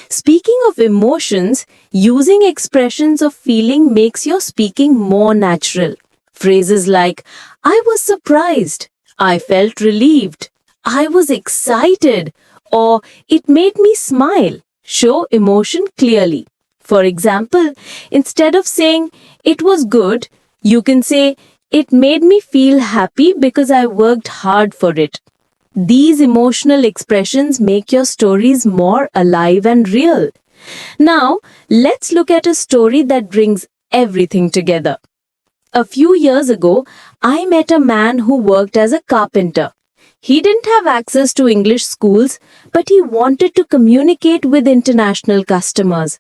Speaking of emotions, using expressions of feeling makes your speaking more natural. Phrases like, I was surprised, I felt relieved, I was excited, or it made me smile show emotion clearly. For example, instead of saying, it was good, you can say, it made me feel happy because I worked hard for it. These emotional expressions make your stories more alive and real. Now, let's look at a story that brings everything together. A few years ago, I met a man who worked as a carpenter. He didn't have access to English schools, but he wanted to communicate with international customers.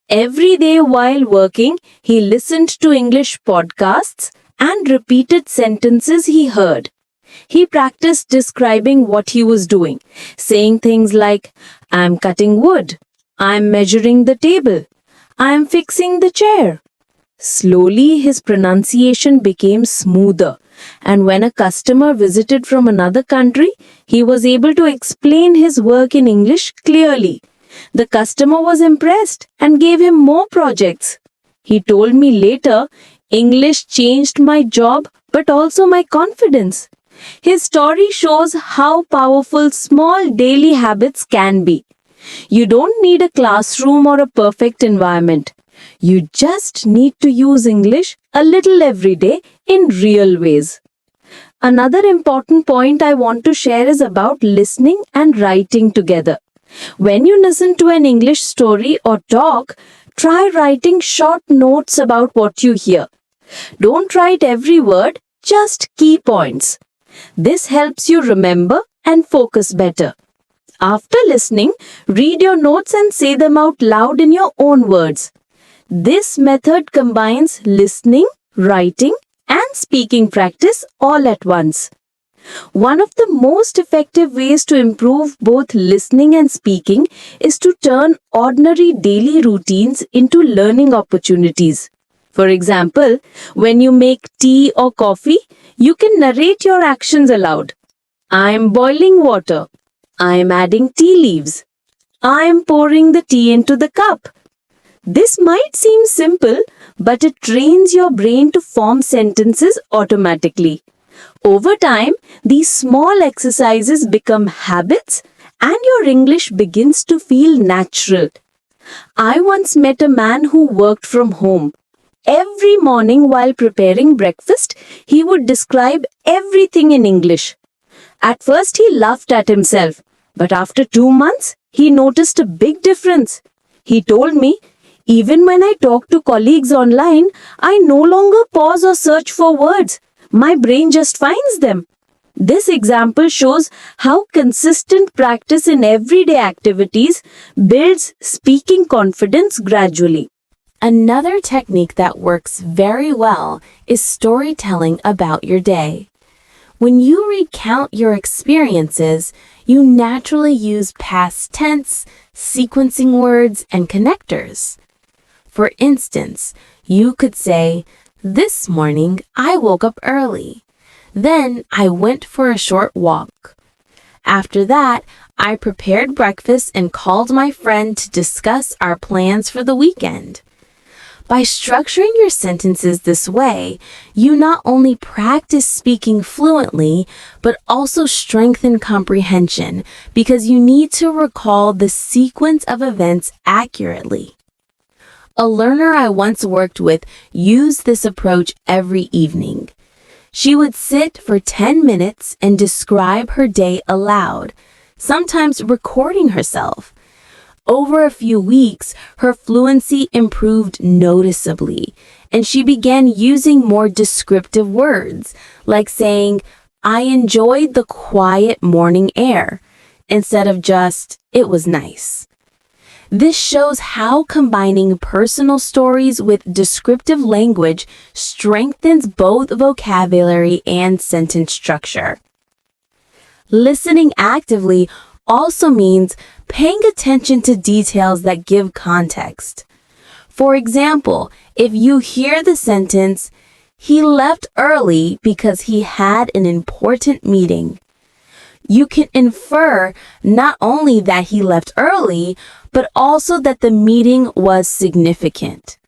Every day while working, he listened to English podcasts and repeated sentences he heard. He practiced describing what he was doing, saying things like, I'm cutting wood, I'm measuring the table, I'm fixing the chair. Slowly, his pronunciation became smoother, and when a customer visited from another country, he was able to explain his work in English clearly. The customer was impressed and gave him more projects. He told me later, English changed my job but also my confidence. His story shows how powerful small daily habits can be. You don't need a classroom or a perfect environment. You just need to use English a little every day in real ways. Another important point I want to share is about listening and writing together. When you listen to an English story or talk, try writing short notes about what you hear. Don't write every word, just key points. This helps you remember and focus better. After listening, read your notes and say them out loud in your own words. This method combines listening, writing, and speaking practice all at once. One of the most effective ways to improve both listening and speaking is to turn ordinary daily routines into learning opportunities. For example, when you make tea or coffee, you can narrate your actions aloud. I am boiling water. I am adding tea leaves. I am pouring the tea into the cup. This might seem simple, but it trains your brain to form sentences automatically. Over time, these small exercises become habits and your English begins to feel natural. I once met a man who worked from home. Every morning while preparing breakfast, he would describe everything in English. At first, he laughed at himself, but after 2 months, he noticed a big difference. He told me, even when I talk to colleagues online, I no longer pause or search for words. My brain just finds them. This example shows how consistent practice in everyday activities builds speaking confidence gradually. Another technique that works very well is storytelling about your day. When you recount your experiences, you naturally use past tense, sequencing words, and connectors. For instance, you could say, "This morning I woke up early. Then I went for a short walk. After that, I prepared breakfast and called my friend to discuss our plans for the weekend." By structuring your sentences this way, you not only practice speaking fluently, but also strengthen comprehension because you need to recall the sequence of events accurately. A learner I once worked with used this approach every evening. She would sit for 10 minutes and describe her day aloud, sometimes recording herself. Over a few weeks, her fluency improved noticeably, and she began using more descriptive words, like saying, "I enjoyed the quiet morning air," instead of just, "It was nice." This shows how combining personal stories with descriptive language strengthens both vocabulary and sentence structure. Listening actively also means paying attention to details that give context. For example, if you hear the sentence, "He left early because he had an important meeting," you can infer not only that he left early, but also that the meeting was significant.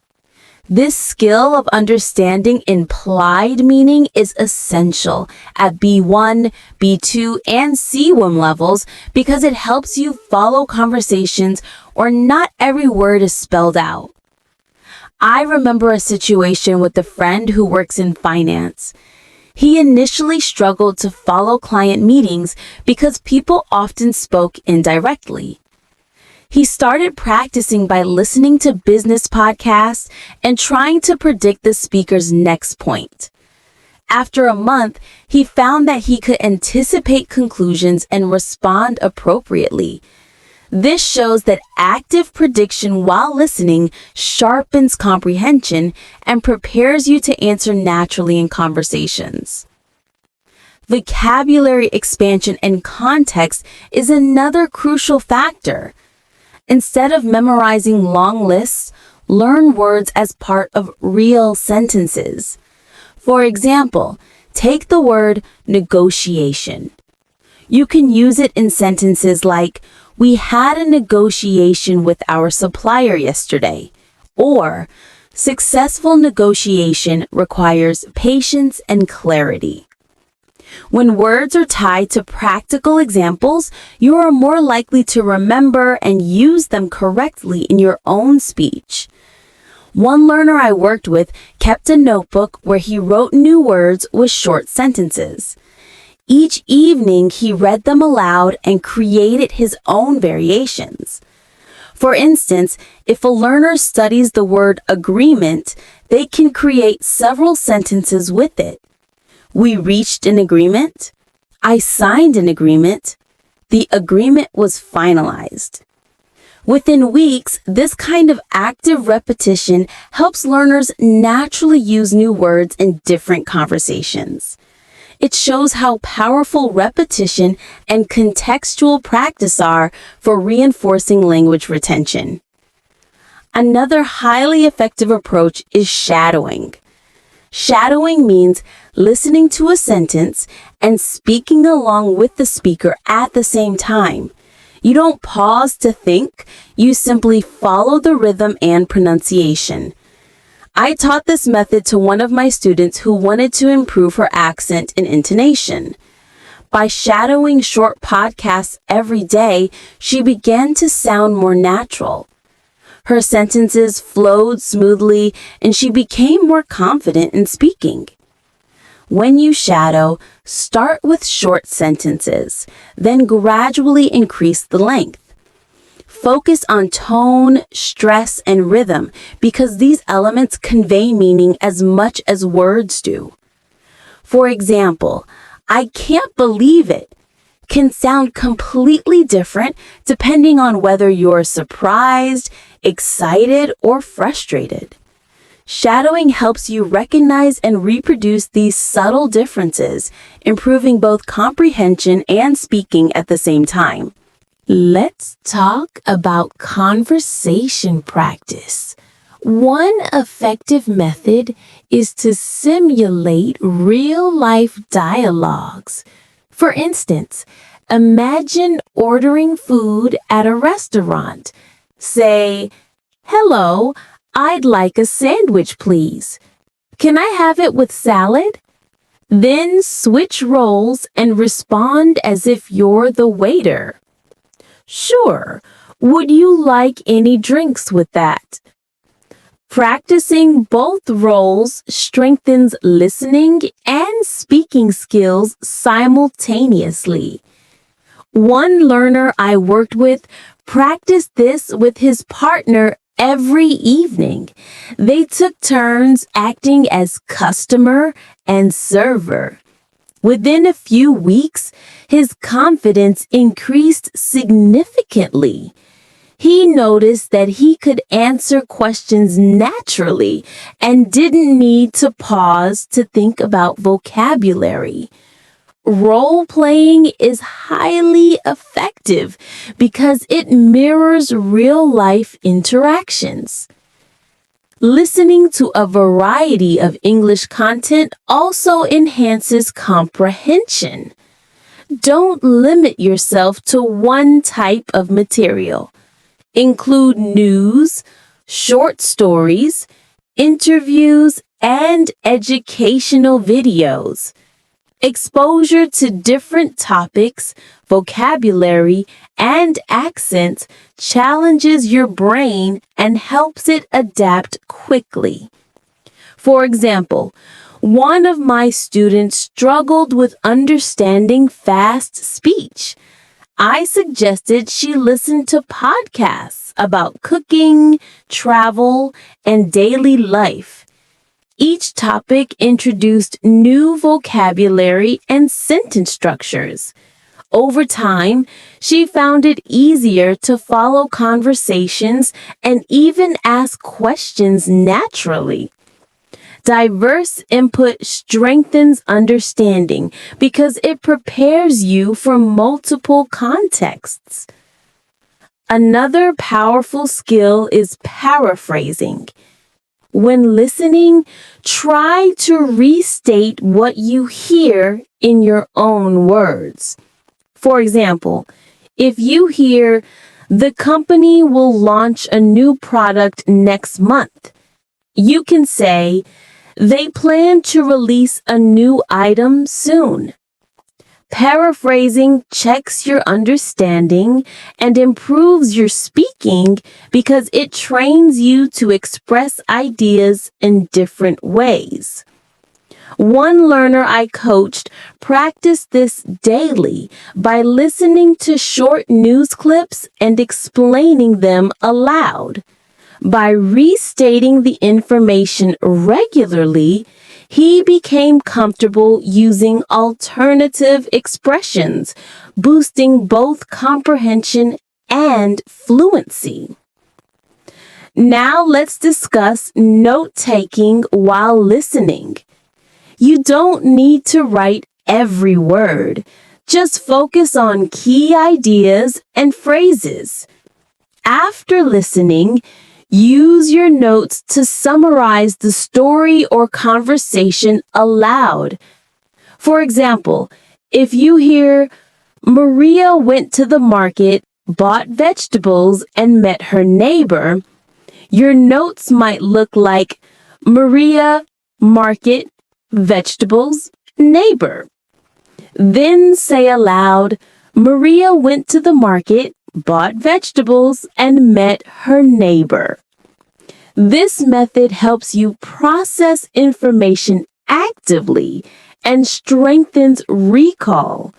This skill of understanding implied meaning is essential at B1, B2, and C1 levels because it helps you follow conversations where not every word is spelled out. I remember a situation with a friend who works in finance. He initially struggled to follow client meetings because people often spoke indirectly. He started practicing by listening to business podcasts and trying to predict the speaker's next point. After a month, he found that he could anticipate conclusions and respond appropriately. This shows that active prediction while listening sharpens comprehension and prepares you to answer naturally in conversations. Vocabulary expansion and context is another crucial factor. Instead of memorizing long lists, learn words as part of real sentences. For example, take the word negotiation. You can use it in sentences like, "We had a negotiation with our supplier yesterday," or "Successful negotiation requires patience and clarity." When words are tied to practical examples, you are more likely to remember and use them correctly in your own speech. One learner I worked with kept a notebook where he wrote new words with short sentences. Each evening, he read them aloud and created his own variations. For instance, if a learner studies the word agreement, they can create several sentences with it. We reached an agreement. I signed an agreement. The agreement was finalized. Within weeks, this kind of active repetition helps learners naturally use new words in different conversations. It shows how powerful repetition and contextual practice are for reinforcing language retention. Another highly effective approach is shadowing. Shadowing means listening to a sentence and speaking along with the speaker at the same time. You don't pause to think, you simply follow the rhythm and pronunciation. I taught this method to one of my students who wanted to improve her accent and intonation. By shadowing short podcasts every day, she began to sound more natural. Her sentences flowed smoothly and she became more confident in speaking. When you shadow, start with short sentences, then gradually increase the length. Focus on tone, stress, and rhythm because these elements convey meaning as much as words do. For example, I can't believe it can sound completely different depending on whether you're surprised, excited, or frustrated. Shadowing helps you recognize and reproduce these subtle differences, improving both comprehension and speaking at the same time. Let's talk about conversation practice. One effective method is to simulate real-life dialogues. For instance, imagine ordering food at a restaurant. Say, "Hello, I'd like a sandwich, please. Can I have it with salad?" Then switch roles and respond as if you're the waiter. "Sure. Would you like any drinks with that?" Practicing both roles strengthens listening and speaking skills simultaneously. One learner I worked with practiced this with his partner every evening. They took turns acting as customer and server. Within a few weeks, his confidence increased significantly. He noticed that he could answer questions naturally and didn't need to pause to think about vocabulary. Role-playing is highly effective because it mirrors real-life interactions. Listening to a variety of English content also enhances comprehension. Don't limit yourself to one type of material. Include news, short stories, interviews, and educational videos. Exposure to different topics, vocabulary, and accents challenges your brain and helps it adapt quickly. For example, one of my students struggled with understanding fast speech. I suggested she listen to podcasts about cooking, travel, and daily life. Each topic introduced new vocabulary and sentence structures. Over time, she found it easier to follow conversations and even ask questions naturally. Diverse input strengthens understanding because it prepares you for multiple contexts. Another powerful skill is paraphrasing. When listening, try to restate what you hear in your own words. For example, if you hear, "The company will launch a new product next month," you can say, "They plan to release a new item soon." Paraphrasing checks your understanding and improves your speaking because it trains you to express ideas in different ways. One learner I coached practiced this daily by listening to short news clips and explaining them aloud. By restating the information regularly, he became comfortable using alternative expressions, boosting both comprehension and fluency. Now let's discuss note-taking while listening. You don't need to write every word. Just focus on key ideas and phrases. After listening, use your notes to summarize the story or conversation aloud. For example, if you hear, Maria went to the market, bought vegetables, and met her neighbor, your notes might look like Maria, market, vegetables, neighbor. Then say aloud, Maria went to the market, bought vegetables, and met her neighbor. This method helps you process information actively and strengthens recall.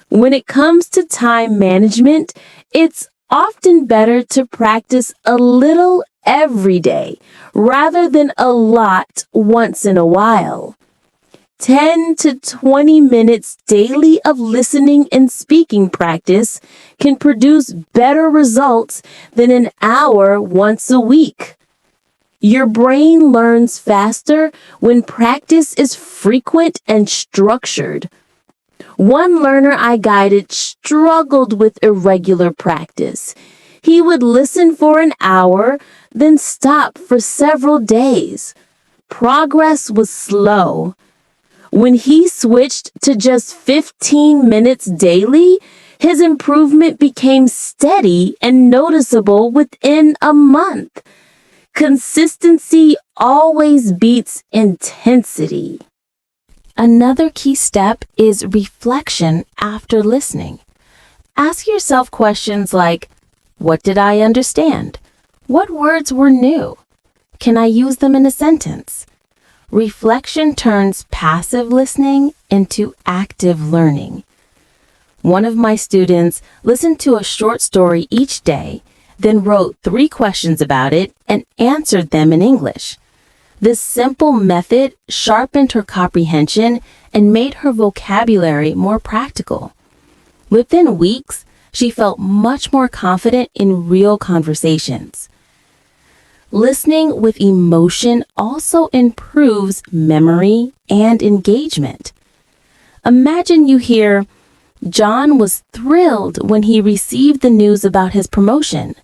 When it comes to time management, it's often better to practice a little every day rather than a lot once in a while. 10 to 20 minutes daily of listening and speaking practice can produce better results than an hour once a week. Your brain learns faster when practice is frequent and structured. One learner I guided struggled with irregular practice. He would listen for an hour, then stop for several days. Progress was slow. When he switched to just 15 minutes daily, his improvement became steady and noticeable within a month. Consistency always beats intensity. Another key step is reflection after listening. Ask yourself questions like, what did I understand? What words were new? Can I use them in a sentence? Reflection turns passive listening into active learning. One of my students listened to a short story each day, then wrote 3 questions about it and answered them in English. This simple method sharpened her comprehension and made her vocabulary more practical. Within weeks, she felt much more confident in real conversations. Listening with emotion also improves memory and engagement. Imagine you hear, John was thrilled when he received the news about his promotion.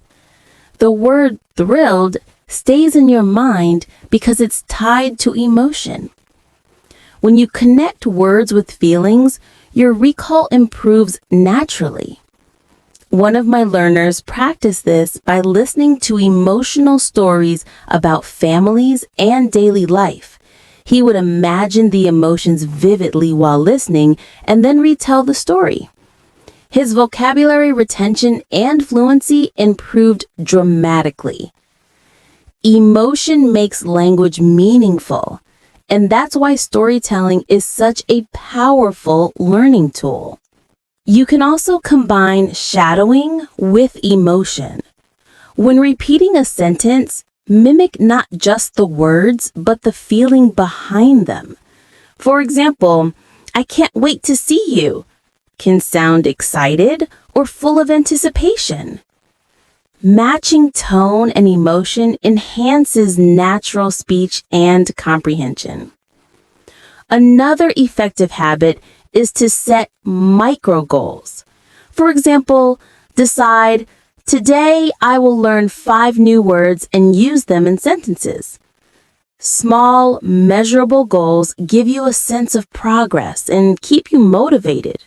The word thrilled stays in your mind because it's tied to emotion. When you connect words with feelings, your recall improves naturally. One of my learners practiced this by listening to emotional stories about families and daily life. He would imagine the emotions vividly while listening and then retell the story. His vocabulary retention and fluency improved dramatically. Emotion makes language meaningful, and that's why storytelling is such a powerful learning tool. You can also combine shadowing with emotion. When repeating a sentence, mimic not just the words, but the feeling behind them. For example, I can't wait to see you can sound excited or full of anticipation. Matching tone and emotion enhances natural speech and comprehension. Another effective habit is to set micro goals. For example, decide, today I will learn 5 new words and use them in sentences. Small, measurable goals give you a sense of progress and keep you motivated.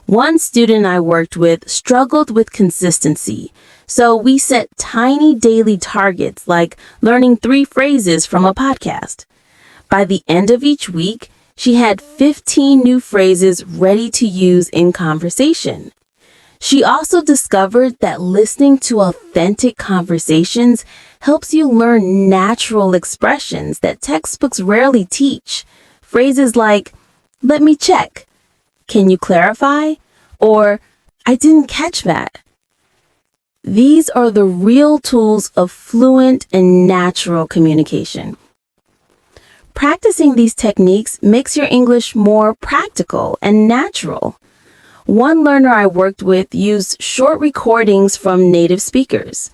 One student I worked with struggled with consistency, so we set tiny daily targets like learning 3 phrases from a podcast. By the end of each week, She had 15 new phrases ready to use in conversation. She also discovered that listening to authentic conversations helps you learn natural expressions that textbooks rarely teach. Phrases like, "Let me check," "Can you clarify?" or "I didn't catch that." These are the real tools of fluent and natural communication. Practicing these techniques makes your English more practical and natural. One learner I worked with used short recordings from native speakers.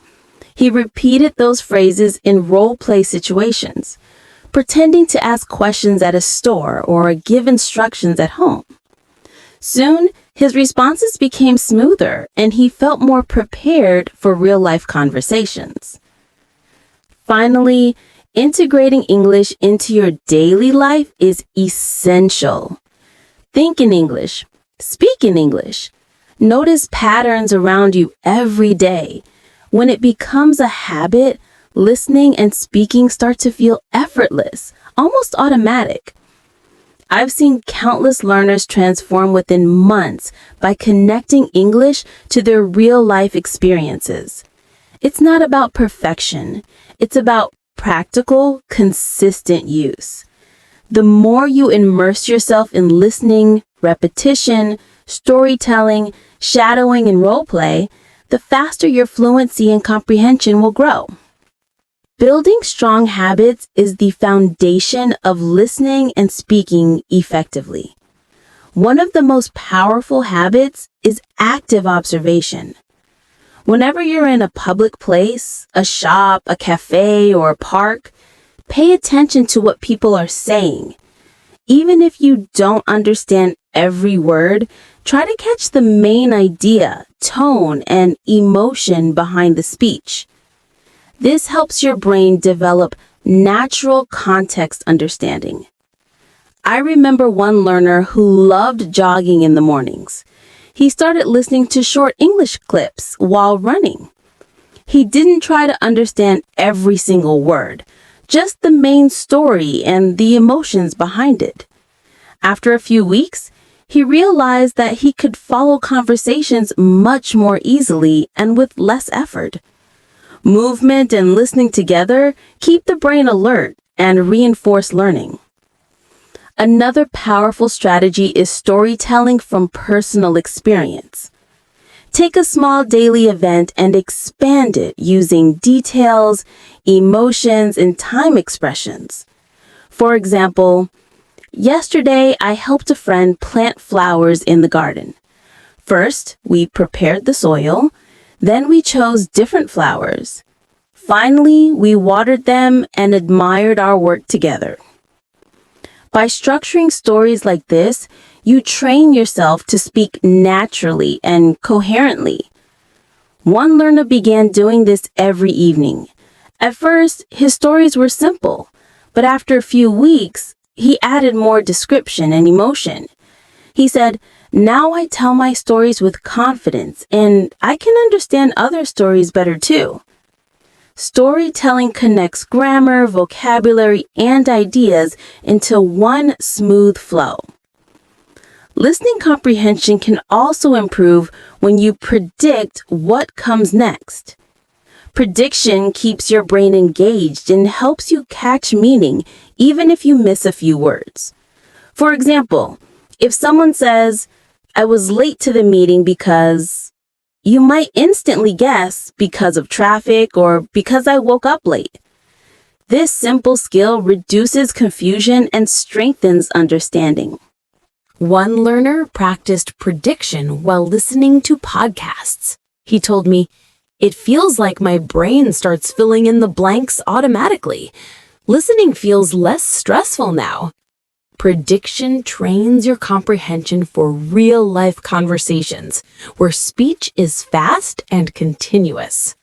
He repeated those phrases in role-play situations, pretending to ask questions at a store or give instructions at home. Soon, his responses became smoother and he felt more prepared for real-life conversations. Finally, integrating English into your daily life is essential. Think in English. Speak in English. Notice patterns around you every day. When it becomes a habit, listening and speaking start to feel effortless, almost automatic. I've seen countless learners transform within months by connecting English to their real-life experiences. It's not about perfection. It's about practical, consistent use. The more you immerse yourself in listening, repetition, storytelling, shadowing, and role-play, the faster your fluency and comprehension will grow. Building strong habits is the foundation of listening and speaking effectively. One of the most powerful habits is active observation. Whenever you're in a public place, a shop, a cafe, or a park, pay attention to what people are saying. Even if you don't understand every word, try to catch the main idea, tone, and emotion behind the speech. This helps your brain develop natural context understanding. I remember one learner who loved jogging in the mornings. He started listening to short English clips while running. He didn't try to understand every single word, just the main story and the emotions behind it. After a few weeks, he realized that he could follow conversations much more easily and with less effort. Movement and listening together keep the brain alert and reinforce learning. Another powerful strategy is storytelling from personal experience. Take a small daily event and expand it using details, emotions, and time expressions. For example, yesterday I helped a friend plant flowers in the garden. First, we prepared the soil, then we chose different flowers. Finally, we watered them and admired our work together. By structuring stories like this, you train yourself to speak naturally and coherently. One learner began doing this every evening. At first, his stories were simple, but after a few weeks, he added more description and emotion. He said, "Now I tell my stories with confidence, and I can understand other stories better too." Storytelling connects grammar, vocabulary, and ideas into one smooth flow. Listening comprehension can also improve when you predict what comes next. Prediction keeps your brain engaged and helps you catch meaning even if you miss a few words. For example, if someone says, "I was late to the meeting because," you might instantly guess because of traffic or because I woke up late. This simple skill reduces confusion and strengthens understanding. One learner practiced prediction while listening to podcasts. He told me, "It feels like my brain starts filling in the blanks automatically. Listening feels less stressful now." Prediction trains your comprehension for real-life conversations, where speech is fast and continuous.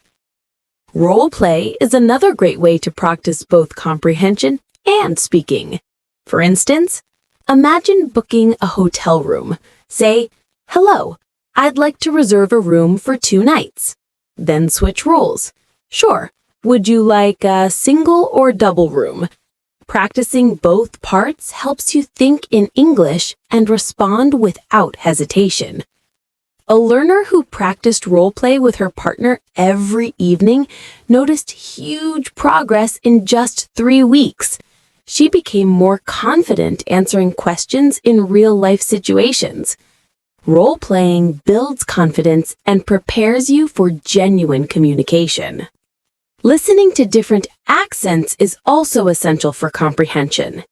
Role play is another great way to practice both comprehension and speaking. For instance, imagine booking a hotel room. Say, "Hello, I'd like to reserve a room for 2 nights." Then switch roles. "Sure, would you like a single or double room?" Practicing both parts helps you think in English and respond without hesitation. A learner who practiced roleplay with her partner every evening noticed huge progress in just 3 weeks. She became more confident answering questions in real-life situations. Role-playing builds confidence and prepares you for genuine communication. Listening to different accents is also essential for comprehension.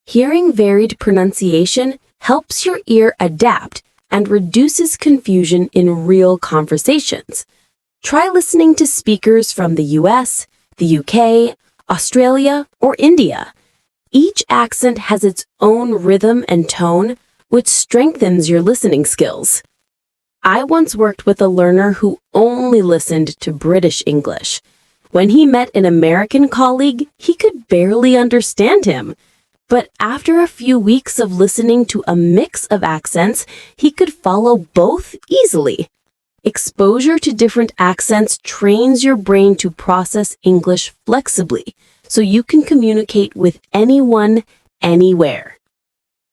Hearing varied pronunciation helps your ear adapt and reduces confusion in real conversations. Try listening to speakers from the US, the UK, Australia, or India. Each accent has its own rhythm and tone, which strengthens your listening skills. I once worked with a learner who only listened to British English. When he met an American colleague, he could barely understand him. But after a few weeks of listening to a mix of accents, he could follow both easily. Exposure to different accents trains your brain to process English flexibly, so you can communicate with anyone, anywhere.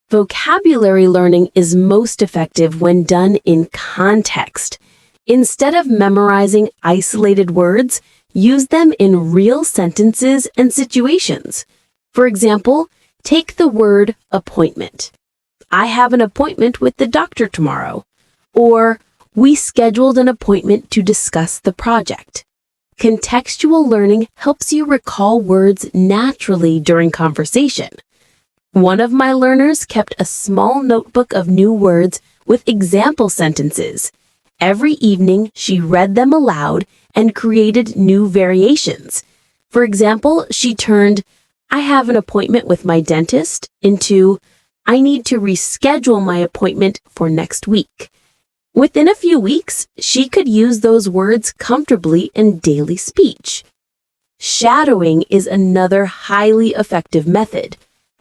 Vocabulary learning is most effective when done in context. Instead of memorizing isolated words, use them in real sentences and situations. For example, take the word appointment. I have an appointment with the doctor tomorrow. Or, we scheduled an appointment to discuss the project. Contextual learning helps you recall words naturally during conversation. One of my learners kept a small notebook of new words with example sentences. Every evening, she read them aloud and created new variations. For example, she turned, I have an appointment with my dentist into, I need to reschedule my appointment for next week. Within a few weeks, she could use those words comfortably in daily speech. Shadowing is another highly effective method.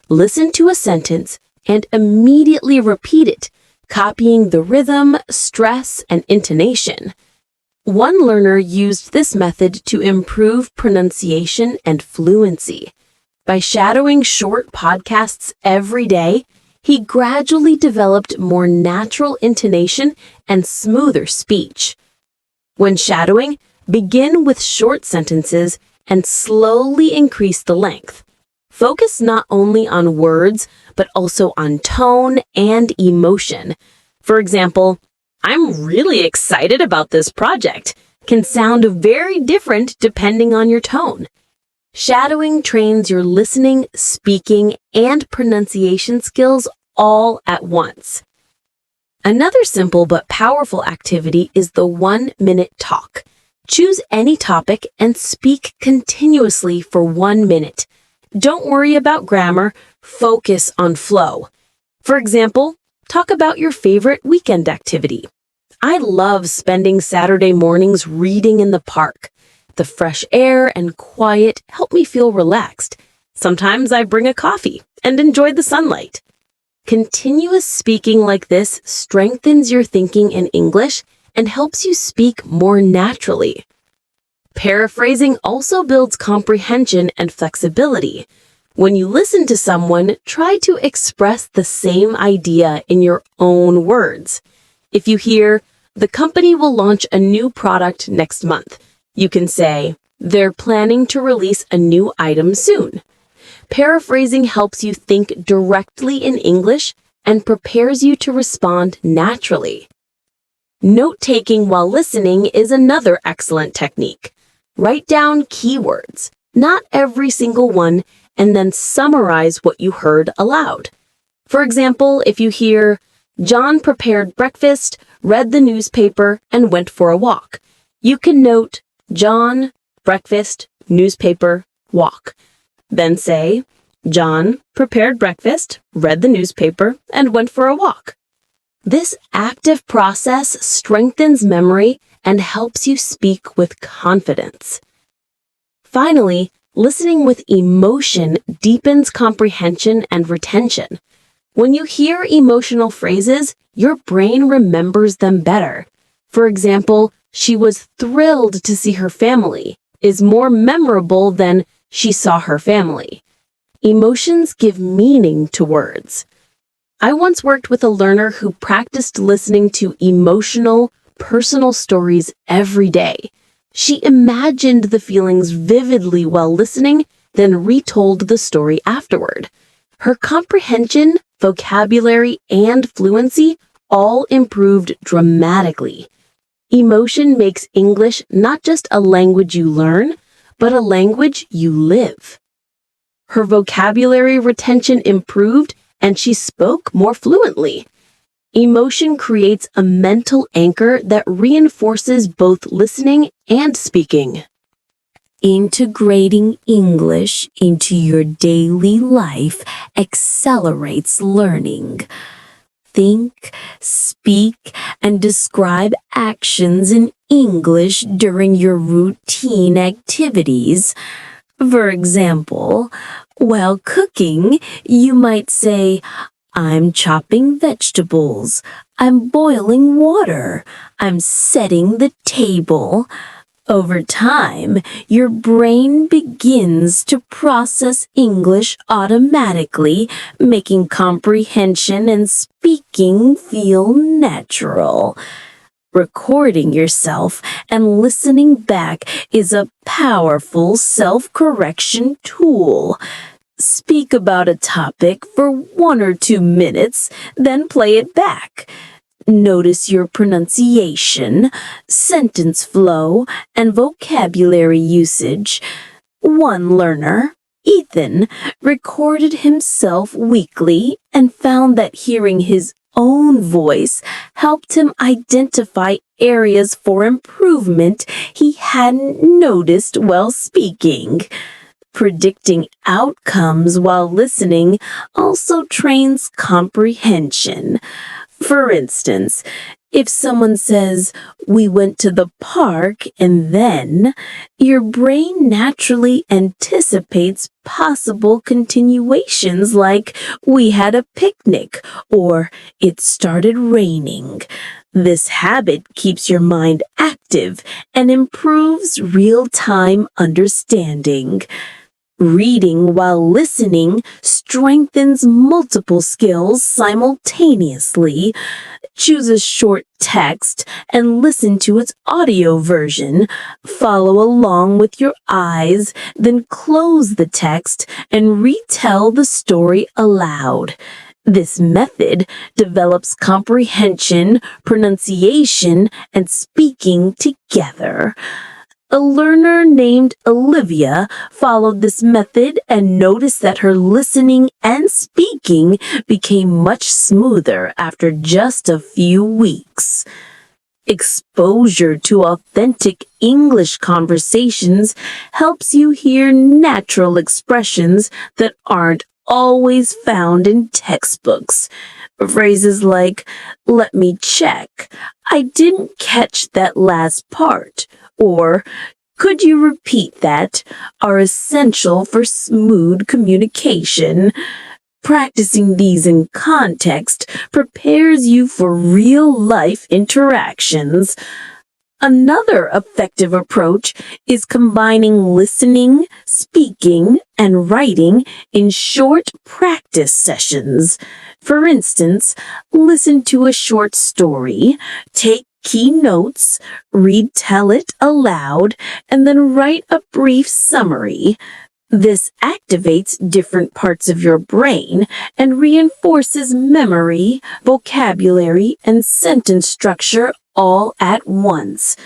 Listen to a sentence and immediately repeat it, copying the rhythm, stress, and intonation. One learner used this method to improve pronunciation and fluency. By shadowing short podcasts every day, he gradually developed more natural intonation and smoother speech. When shadowing, begin with short sentences and slowly increase the length. Focus not only on words, but also on tone and emotion. For example, I'm really excited about this project can sound very different depending on your tone. Shadowing trains your listening, speaking, and pronunciation skills all at once. Another simple but powerful activity is the 1-minute talk. Choose any topic and speak continuously for 1 minute. Don't worry about grammar, focus on flow. For example, talk about your favorite weekend activity. I love spending Saturday mornings reading in the park. The fresh air and quiet help me feel relaxed. Sometimes I bring a coffee and enjoy the sunlight. Continuous speaking like this strengthens your thinking in English and helps you speak more naturally. Paraphrasing also builds comprehension and flexibility. When you listen to someone, try to express the same idea in your own words. If you hear, the company will launch a new product next month, you can say, they're planning to release a new item soon. Paraphrasing helps you think directly in English and prepares you to respond naturally. Note-taking while listening is another excellent technique. Write down keywords, not every single one, and then summarize what you heard aloud. For example, if you hear, John prepared breakfast, read the newspaper, and went for a walk, you can note, John, breakfast, newspaper, walk. Then say, John prepared breakfast, read the newspaper, and went for a walk. This active process strengthens memory and helps you speak with confidence. Finally, listening with emotion deepens comprehension and retention. When you hear emotional phrases, your brain remembers them better. For example, she was thrilled to see her family is more memorable than she saw her family. Emotions give meaning to words. I once worked with a learner who practiced listening to emotional, personal stories every day. She imagined the feelings vividly while listening, then retold the story afterward. Her comprehension, vocabulary, and fluency all improved dramatically. Emotion makes English not just a language you learn, but a language you live. Her vocabulary retention improved and she spoke more fluently. Emotion creates a mental anchor that reinforces both listening and speaking. Integrating English into your daily life accelerates learning. Think, speak, and describe actions in English during your routine activities. For example, while cooking, you might say, I'm chopping vegetables. I'm boiling water. I'm setting the table. Over time, your brain begins to process English automatically, making comprehension and speaking feel natural. Recording yourself and listening back is a powerful self-correction tool. Speak about a topic for 1 or 2 minutes, then play it back. Notice your pronunciation, sentence flow, and vocabulary usage. One learner, Ethan, recorded himself weekly and found that hearing his own voice helped him identify areas for improvement he hadn't noticed while speaking. Predicting outcomes while listening also trains comprehension. For instance, if someone says, we went to the park and then, your brain naturally anticipates possible continuations like, we had a picnic or it started raining. This habit keeps your mind active and improves real-time understanding. Reading while listening strengthens multiple skills simultaneously. Choose a short text and listen to its audio version. Follow along with your eyes, then close the text and retell the story aloud. This method develops comprehension, pronunciation, and speaking together. A learner named Olivia followed this method and noticed that her listening and speaking became much smoother after just a few weeks. Exposure to authentic English conversations helps you hear natural expressions that aren't always found in textbooks. Phrases like, let me check, I didn't catch that last part, or could you repeat that, are essential for smooth communication. Practicing these in context prepares you for real-life interactions. Another effective approach is combining listening, speaking, and writing in short practice sessions. For instance, listen to a short story, take key notes, retell it aloud, and then write a brief summary. This activates different parts of your brain and reinforces memory, vocabulary, and sentence structure all at once.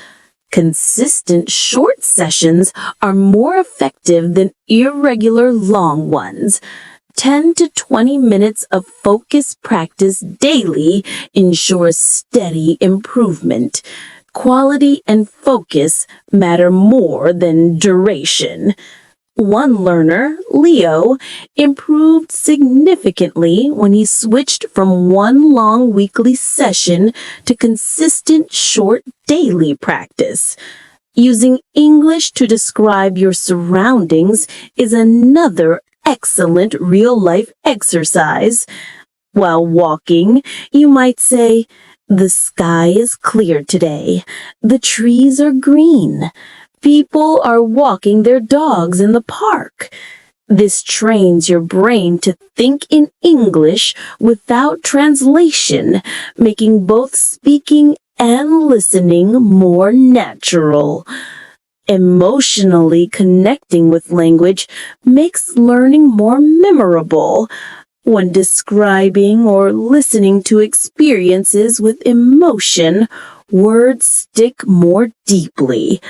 Consistent short sessions are more effective than irregular long ones. 10 to 20 minutes of focused practice daily ensures steady improvement. Quality and focus matter more than duration. One learner, Leo, improved significantly when he switched from one long weekly session to consistent short daily practice. Using English to describe your surroundings is another excellent real-life exercise. While walking, you might say, the sky is clear today. The trees are green. People are walking their dogs in the park. This trains your brain to think in English without translation, making both speaking and listening more natural. Emotionally connecting with language makes learning more memorable. When describing or listening to experiences with emotion, words stick more deeply.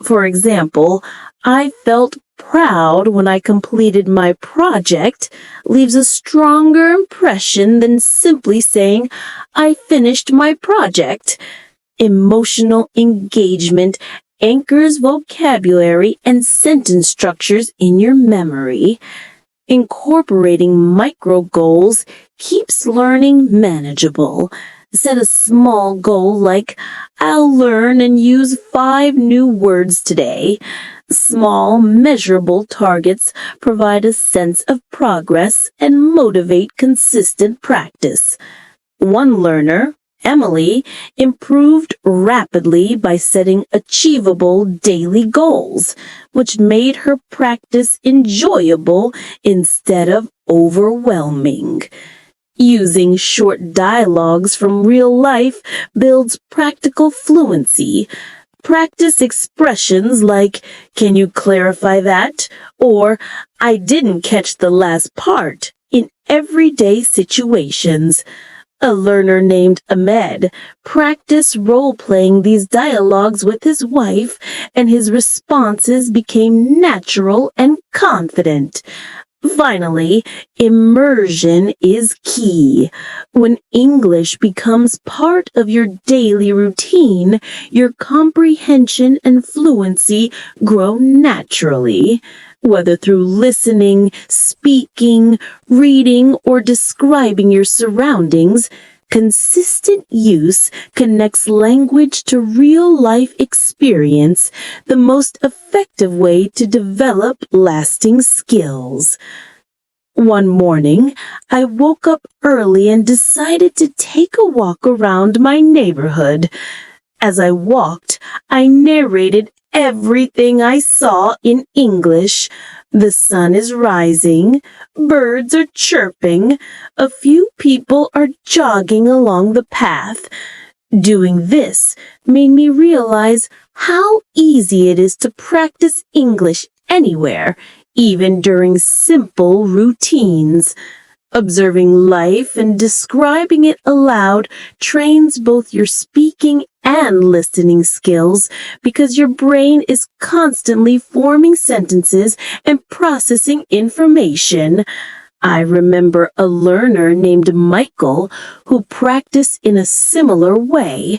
For example, I felt proud when I completed my project leaves a stronger impression than simply saying, I finished my project. Emotional engagement anchors vocabulary and sentence structures in your memory. Incorporating micro goals keeps learning manageable. Set a small goal like, I'll learn and use 5 new words today. Small, measurable targets provide a sense of progress and motivate consistent practice. One learner, Emily, improved rapidly by setting achievable daily goals, which made her practice enjoyable instead of overwhelming. Using short dialogues from real life builds practical fluency. Practice expressions like, can you clarify that? Or, I didn't catch the last part in everyday situations. A learner named Ahmed practiced role-playing these dialogues with his wife, and his responses became natural and confident. Finally, immersion is key. When English becomes part of your daily routine, your comprehension and fluency grow naturally. Whether through listening, speaking, reading, or describing your surroundings, consistent use connects language to real-life experience, the most effective way to develop lasting skills. One morning, I woke up early and decided to take a walk around my neighborhood. As I walked, I narrated everything I saw in English. The sun is rising, birds are chirping, a few people are jogging along the path. Doing this made me realize how easy it is to practice English anywhere, even during simple routines. Observing life and describing it aloud trains both your speaking and listening skills because your brain is constantly forming sentences and processing information. I remember a learner named Michael who practiced in a similar way.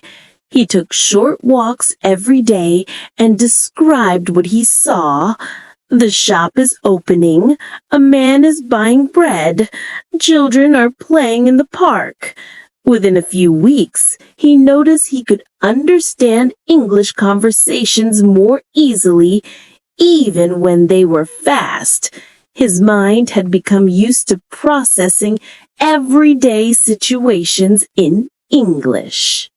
He took short walks every day and described what he saw. The shop is opening. A man is buying bread. Children are playing in the park. Within a few weeks, he noticed he could understand English conversations more easily, even when they were fast. His mind had become used to processing everyday situations in English.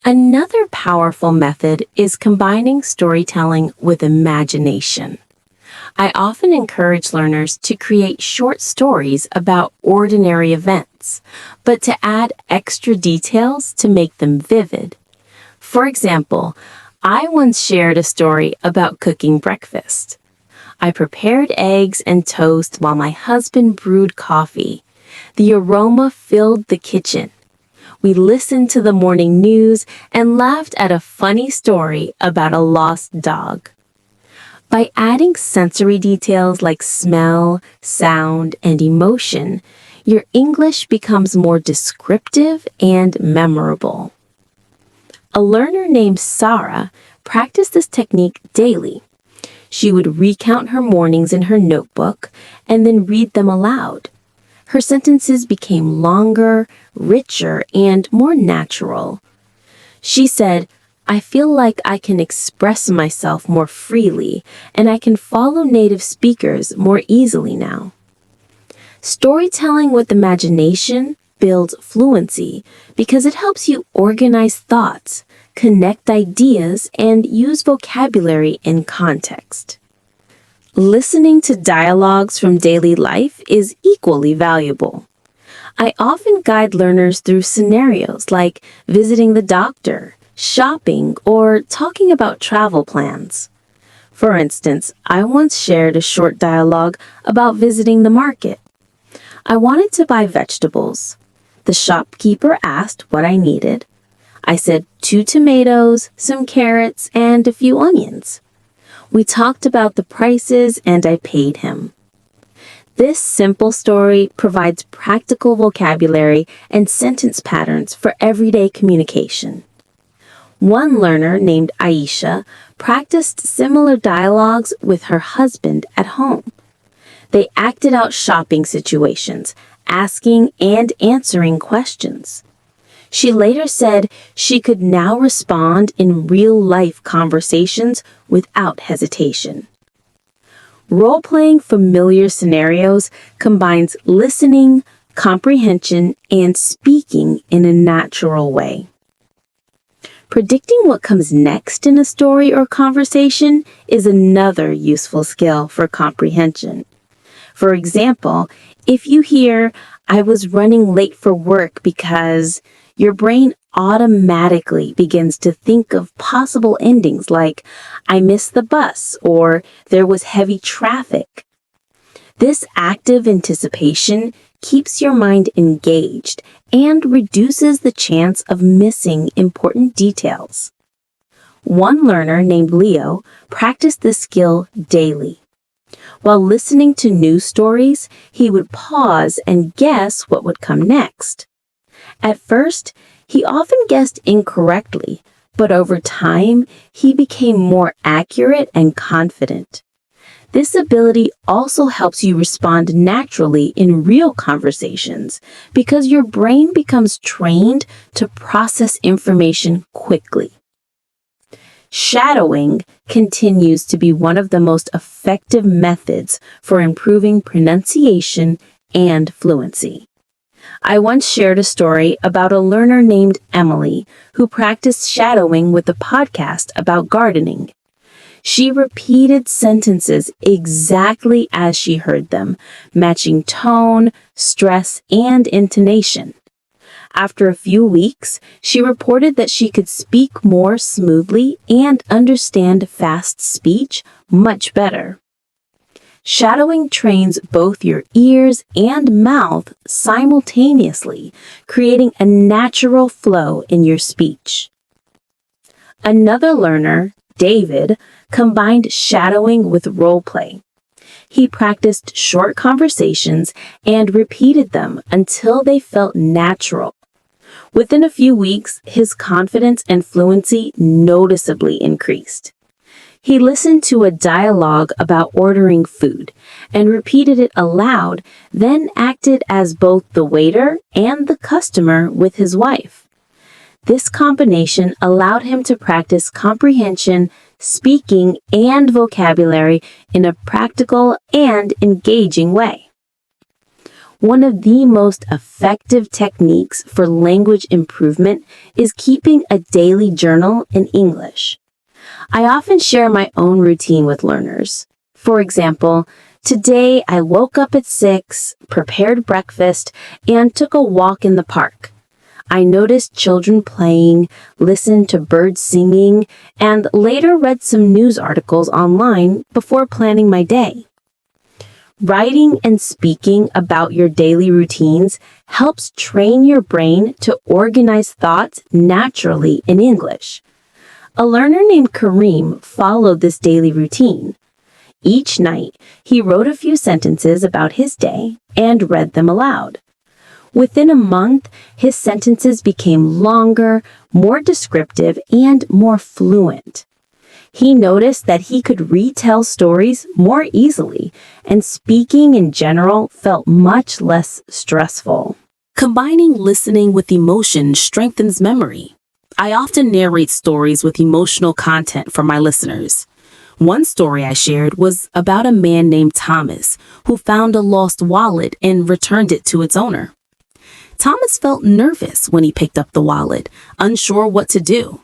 Another powerful method is combining storytelling with imagination. I often encourage learners to create short stories about ordinary events, but to add extra details to make them vivid. For example, I once shared a story about cooking breakfast. I prepared eggs and toast while my husband brewed coffee. The aroma filled the kitchen. We listened to the morning news and laughed at a funny story about a lost dog. By adding sensory details like smell, sound, and emotion, your English becomes more descriptive and memorable. A learner named Sarah practiced this technique daily. She would recount her mornings in her notebook and then read them aloud. Her sentences became longer, richer, and more natural. She said, I feel like I can express myself more freely, and I can follow native speakers more easily now. Storytelling with imagination builds fluency because it helps you organize thoughts, connect ideas, and use vocabulary in context. Listening to dialogues from daily life is equally valuable. I often guide learners through scenarios like visiting the doctor, shopping, or talking about travel plans. For instance, I once shared a short dialogue about visiting the market. I wanted to buy vegetables. The shopkeeper asked what I needed. I said 2 tomatoes, some carrots, and a few onions. We talked about the prices and I paid him. This simple story provides practical vocabulary and sentence patterns for everyday communication. One learner named Aisha practiced similar dialogues with her husband at home. They acted out shopping situations, asking and answering questions. She later said she could now respond in real-life conversations without hesitation. Role-playing familiar scenarios combines listening, comprehension, and speaking in a natural way. Predicting what comes next in a story or conversation is another useful skill for comprehension. For example, if you hear, "I was running late for work because," your brain automatically begins to think of possible endings like, "I missed the bus," or "there was heavy traffic." This active anticipation keeps your mind engaged and reduces the chance of missing important details. One learner named Leo practiced this skill daily. While listening to news stories, he would pause and guess what would come next. At first, he often guessed incorrectly, but over time, he became more accurate and confident. This ability also helps you respond naturally in real conversations because your brain becomes trained to process information quickly. Shadowing continues to be one of the most effective methods for improving pronunciation and fluency. I once shared a story about a learner named Emily who practiced shadowing with a podcast about gardening. She repeated sentences exactly as she heard them, matching tone, stress, and intonation. After a few weeks, she reported that she could speak more smoothly and understand fast speech much better. Shadowing trains both your ears and mouth simultaneously, creating a natural flow in your speech. Another learner, David, combined shadowing with roleplay. He practiced short conversations and repeated them until they felt natural. Within a few weeks, his confidence and fluency noticeably increased. He listened to a dialogue about ordering food and repeated it aloud, then acted as both the waiter and the customer with his wife. This combination allowed him to practice comprehension, speaking, and vocabulary in a practical and engaging way. One of the most effective techniques for language improvement is keeping a daily journal in English. I often share my own routine with learners. For example, today I woke up at 6, prepared breakfast, and took a walk in the park. I noticed children playing, listened to birds singing, and later read some news articles online before planning my day. Writing and speaking about your daily routines helps train your brain to organize thoughts naturally in English. A learner named Kareem followed this daily routine. Each night, he wrote a few sentences about his day and read them aloud. Within a month, his sentences became longer, more descriptive, and more fluent. He noticed that he could retell stories more easily, and speaking in general felt much less stressful. Combining listening with emotion strengthens memory. I often narrate stories with emotional content for my listeners. One story I shared was about a man named Thomas who found a lost wallet and returned it to its owner. Thomas felt nervous when he picked up the wallet, unsure what to do.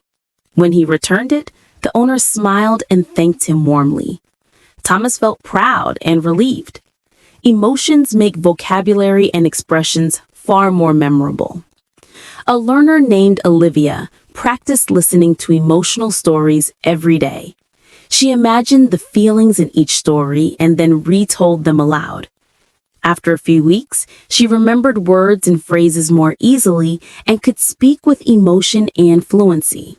When he returned it, the owner smiled and thanked him warmly. Thomas felt proud and relieved. Emotions make vocabulary and expressions far more memorable. A learner named Olivia practiced listening to emotional stories every day. She imagined the feelings in each story and then retold them aloud. After a few weeks, she remembered words and phrases more easily and could speak with emotion and fluency.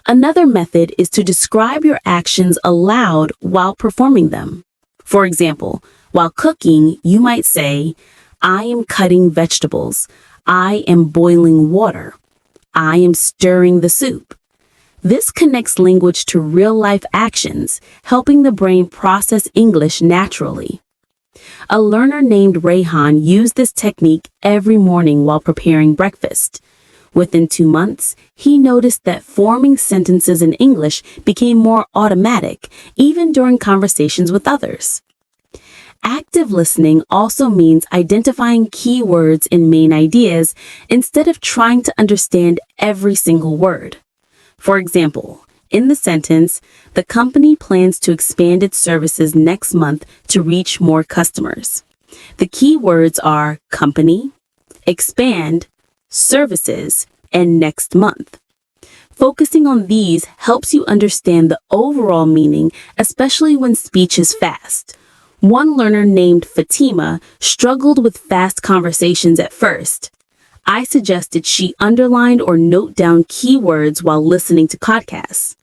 Another method is to describe your actions aloud while performing them. For example, while cooking, you might say, "I am cutting vegetables. I am boiling water. I am stirring the soup." This connects language to real-life actions, helping the brain process English naturally. A learner named Rayhan used this technique every morning while preparing breakfast. Within 2 months, he noticed that forming sentences in English became more automatic, even during conversations with others. Active listening also means identifying keywords in main ideas instead of trying to understand every single word. For example, in the sentence, the company plans to expand its services next month to reach more customers. The keywords are company, expand, services, and next month. Focusing on these helps you understand the overall meaning, especially when speech is fast. One learner named Fatima struggled with fast conversations at first. I suggested she underlined or note down keywords while listening to podcasts.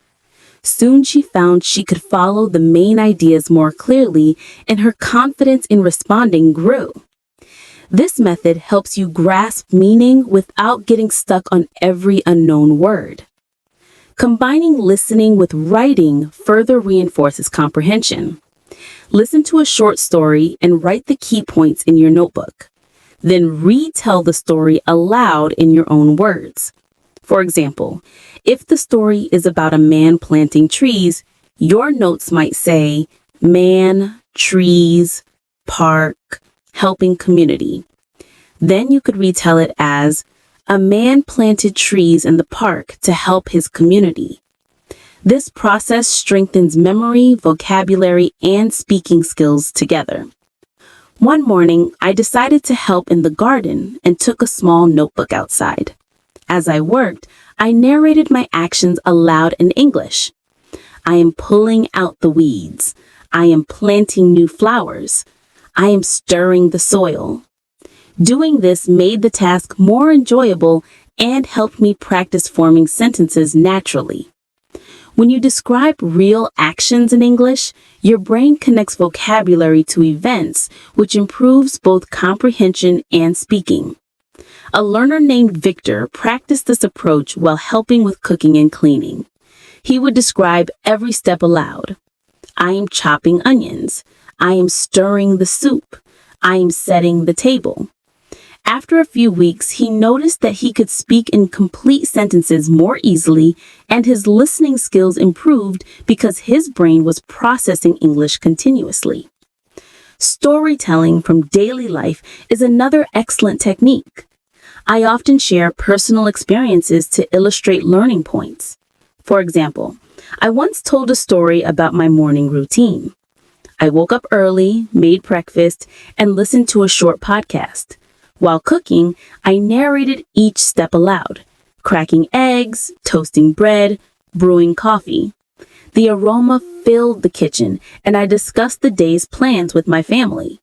Soon she found she could follow the main ideas more clearly, and her confidence in responding grew. This method helps you grasp meaning without getting stuck on every unknown word. Combining listening with writing further reinforces comprehension. Listen to a short story and write the key points in your notebook. Then retell the story aloud in your own words. For example, if the story is about a man planting trees, your notes might say, man, trees, park, helping community. Then you could retell it as, a man planted trees in the park to help his community. This process strengthens memory, vocabulary, and speaking skills together. One morning, I decided to help in the garden and took a small notebook outside. As I worked, I narrated my actions aloud in English. I am pulling out the weeds. I am planting new flowers. I am stirring the soil. Doing this made the task more enjoyable and helped me practice forming sentences naturally. When you describe real actions in English, your brain connects vocabulary to events, which improves both comprehension and speaking. A learner named Victor practiced this approach while helping with cooking and cleaning. He would describe every step aloud. I am chopping onions. I am stirring the soup. I am setting the table. After a few weeks, he noticed that he could speak in complete sentences more easily, and his listening skills improved because his brain was processing English continuously. Storytelling from daily life is another excellent technique. I often share personal experiences to illustrate learning points. For example, I once told a story about my morning routine. I woke up early, made breakfast, and listened to a short podcast. While cooking, I narrated each step aloud, cracking eggs, toasting bread, brewing coffee. The aroma filled the kitchen, and I discussed the day's plans with my family.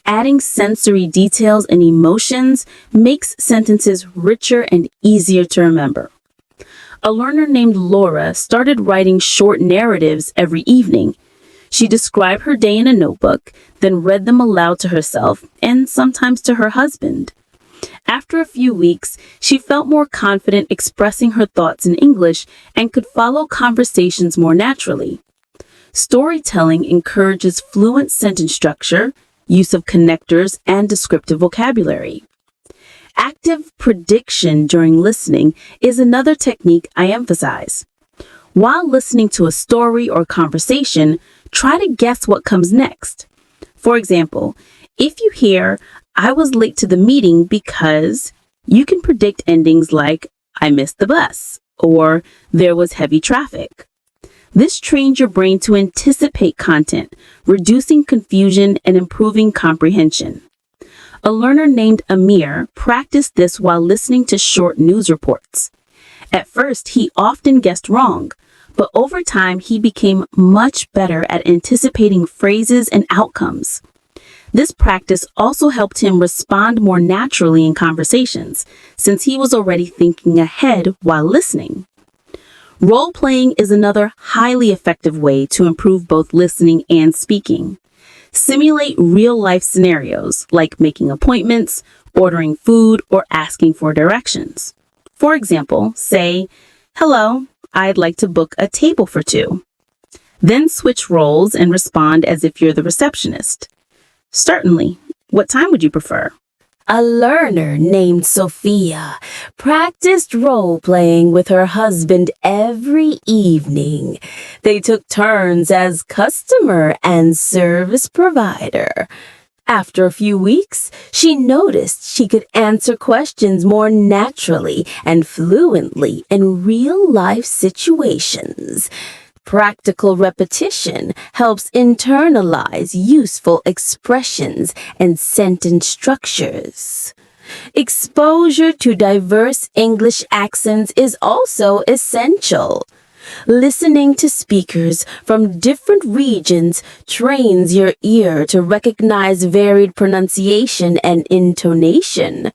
Adding sensory details and emotions makes sentences richer and easier to remember. A learner named Laura started writing short narratives every evening. She described her day in a notebook, then read them aloud to herself and sometimes to her husband. After a few weeks, she felt more confident expressing her thoughts in English and could follow conversations more naturally. Storytelling encourages fluent sentence structure, use of connectors, and descriptive vocabulary. Active prediction during listening is another technique I emphasize. While listening to a story or conversation, try to guess what comes next. For example, if you hear, I was late to the meeting because, you can predict endings like, I missed the bus, or there was heavy traffic. This trains your brain to anticipate content, reducing confusion and improving comprehension. A learner named Amir practiced this while listening to short news reports. At first, he often guessed wrong, but over time, he became much better at anticipating phrases and outcomes. This practice also helped him respond more naturally in conversations, since he was already thinking ahead while listening. Role-playing is another highly effective way to improve both listening and speaking. Simulate real-life scenarios like making appointments, ordering food, or asking for directions. For example, say, "Hello, I'd like to book a table for two." Then switch roles and respond as if you're the receptionist. "Certainly. What time would you prefer?" A learner named Sophia practiced role-playing with her husband every evening. They took turns as customer and service provider. After a few weeks, she noticed she could answer questions more naturally and fluently in real-life situations. Practical repetition helps internalize useful expressions and sentence structures. Exposure to diverse English accents is also essential. Listening to speakers from different regions trains your ear to recognize varied pronunciation and intonation.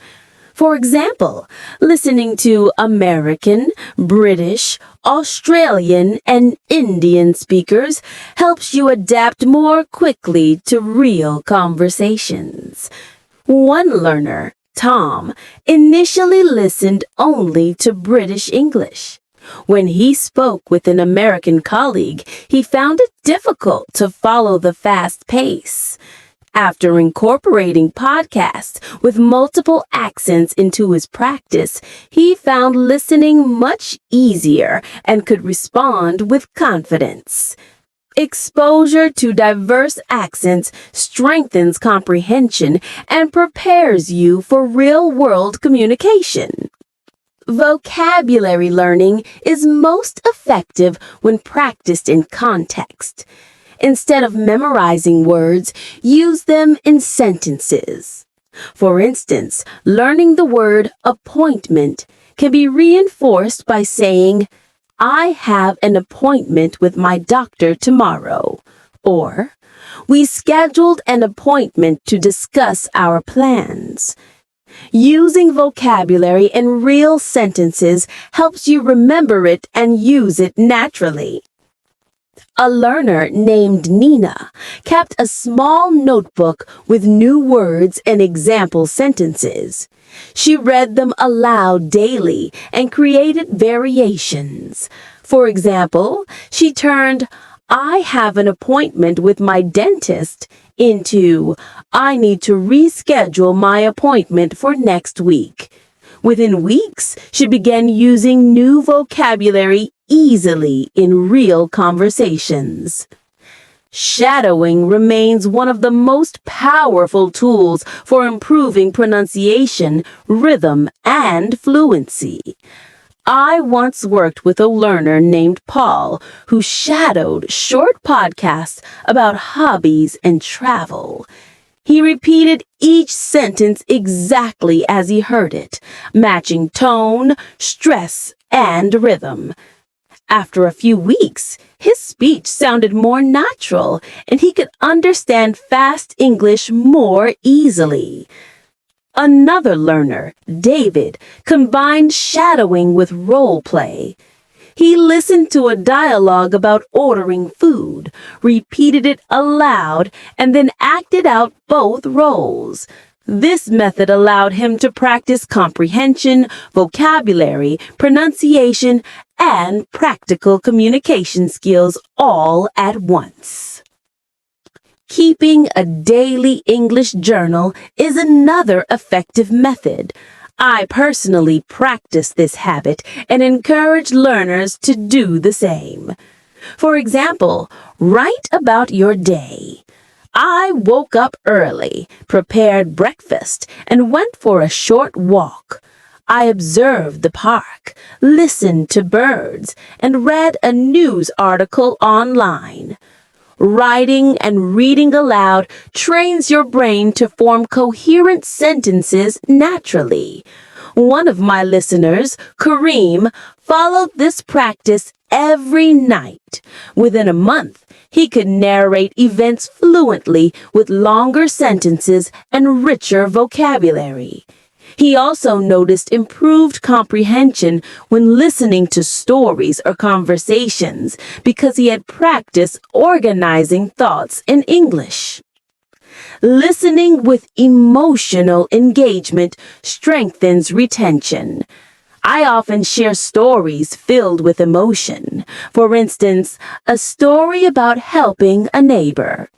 For example, listening to American, British, Australian, and Indian speakers helps you adapt more quickly to real conversations. One learner, Tom, initially listened only to British English. When he spoke with an American colleague, he found it difficult to follow the fast pace. After incorporating podcasts with multiple accents into his practice, he found listening much easier and could respond with confidence. Exposure to diverse accents strengthens comprehension and prepares you for real-world communication. Vocabulary learning is most effective when practiced in context. Instead of memorizing words, use them in sentences. For instance, learning the word appointment can be reinforced by saying, "I have an appointment with my doctor tomorrow," or "We scheduled an appointment to discuss our plans." Using vocabulary in real sentences helps you remember it and use it naturally. A learner named Nina kept a small notebook with new words and example sentences. She read them aloud daily and created variations. For example, she turned "I have an appointment with my dentist" into "I need to reschedule my appointment for next week." Within weeks, she began using new vocabulary easily in real conversations. Shadowing remains one of the most powerful tools for improving pronunciation, rhythm, and fluency. I once worked with a learner named Paul who shadowed short podcasts about hobbies and travel. He repeated each sentence exactly as he heard it, matching tone, stress, and rhythm. After a few weeks, his speech sounded more natural and he could understand fast English more easily. Another learner, David, combined shadowing with role play. He listened to a dialogue about ordering food, repeated it aloud, and then acted out both roles. This method allowed him to practice comprehension, vocabulary, pronunciation, and practical communication skills all at once. Keeping a daily English journal is another effective method. I personally practice this habit and encourage learners to do the same. For example, write about your day. "I woke up early, prepared breakfast, and went for a short walk. I observed the park, listened to birds, and read a news article online. Writing and reading aloud trains your brain to form coherent sentences naturally. One of my listeners, Kareem, followed this practice every night. Within a month, he could narrate events fluently with longer sentences and richer vocabulary. He also noticed improved comprehension when listening to stories or conversations because he had practiced organizing thoughts in English. Listening with emotional engagement strengthens retention. I often share stories filled with emotion. For instance, a story about helping a neighbor.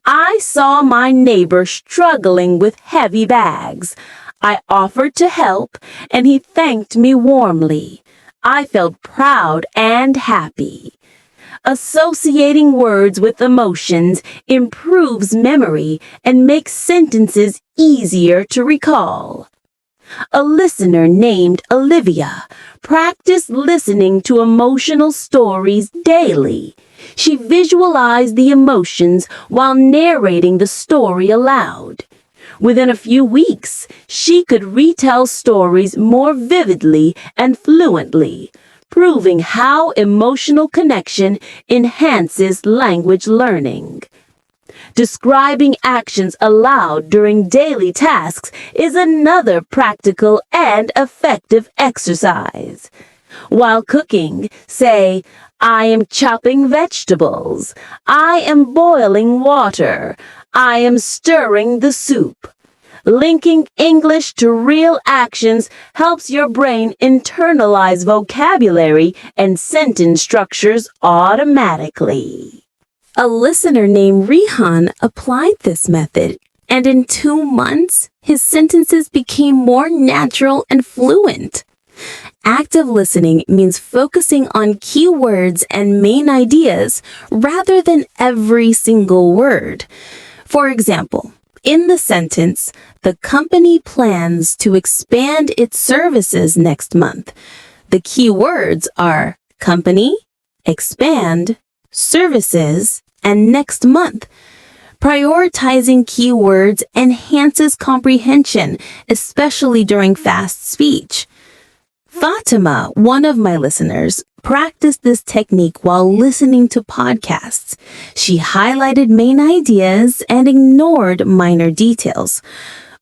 I saw my neighbor struggling with heavy bags. I offered to help, and he thanked me warmly. I felt proud and happy. Associating words with emotions improves memory and makes sentences easier to recall. A listener named Olivia practiced listening to emotional stories daily. She visualized the emotions while narrating the story aloud. Within a few weeks, she could retell stories more vividly and fluently, proving how emotional connection enhances language learning. Describing actions aloud during daily tasks is another practical and effective exercise. While cooking, say, I am chopping vegetables. I am boiling water. I am stirring the soup. Linking English to real actions helps your brain internalize vocabulary and sentence structures automatically. A listener named Rihan applied this method, and in 2 months, his sentences became more natural and fluent. Active listening means focusing on key words and main ideas rather than every single word. For example, in the sentence, the company plans to expand its services next month. The key words are company, expand, services, and next month. Prioritizing keywords enhances comprehension, especially during fast speech. Fatima, one of my listeners, practiced this technique while listening to podcasts. She highlighted main ideas and ignored minor details.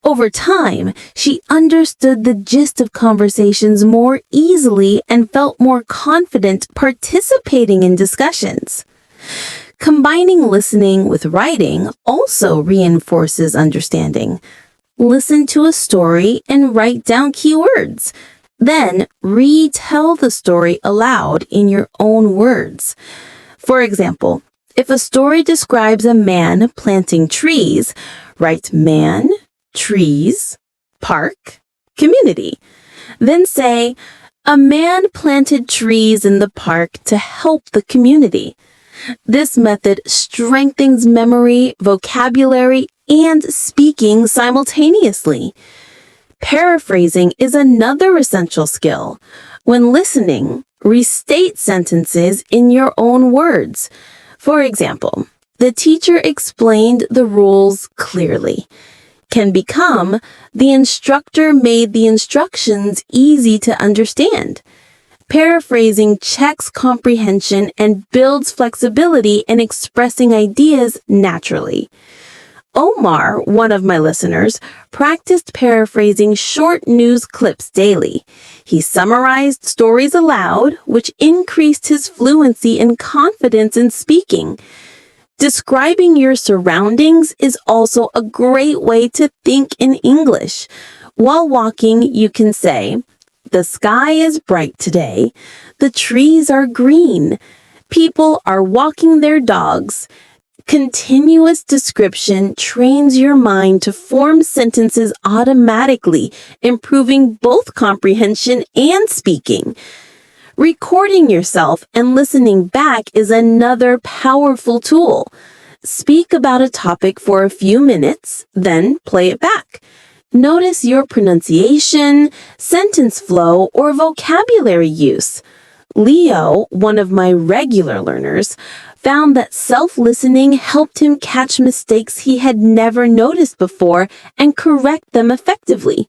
Over time, she understood the gist of conversations more easily and felt more confident participating in discussions. Combining listening with writing also reinforces understanding. Listen to a story and write down keywords. Then retell the story aloud in your own words. For example, if a story describes a man planting trees, write man, trees, park, community. Then say, a man planted trees in the park to help the community. This method strengthens memory, vocabulary, and speaking simultaneously. Paraphrasing is another essential skill. When listening, restate sentences in your own words. For example, the teacher explained the rules clearly. Can become, the instructor made the instructions easy to understand. Paraphrasing checks comprehension and builds flexibility in expressing ideas naturally. Omar, one of my listeners, practiced paraphrasing short news clips daily. He summarized stories aloud, which increased his fluency and confidence in speaking. Describing your surroundings is also a great way to think in English. While walking, you can say, the sky is bright today. The trees are green. People are walking their dogs. Continuous description trains your mind to form sentences automatically, improving both comprehension and speaking. Recording yourself and listening back is another powerful tool. Speak about a topic for a few minutes, then play it back. Notice your pronunciation, sentence flow, or vocabulary use. Leo, one of my regular learners, found that self-listening helped him catch mistakes he had never noticed before and correct them effectively.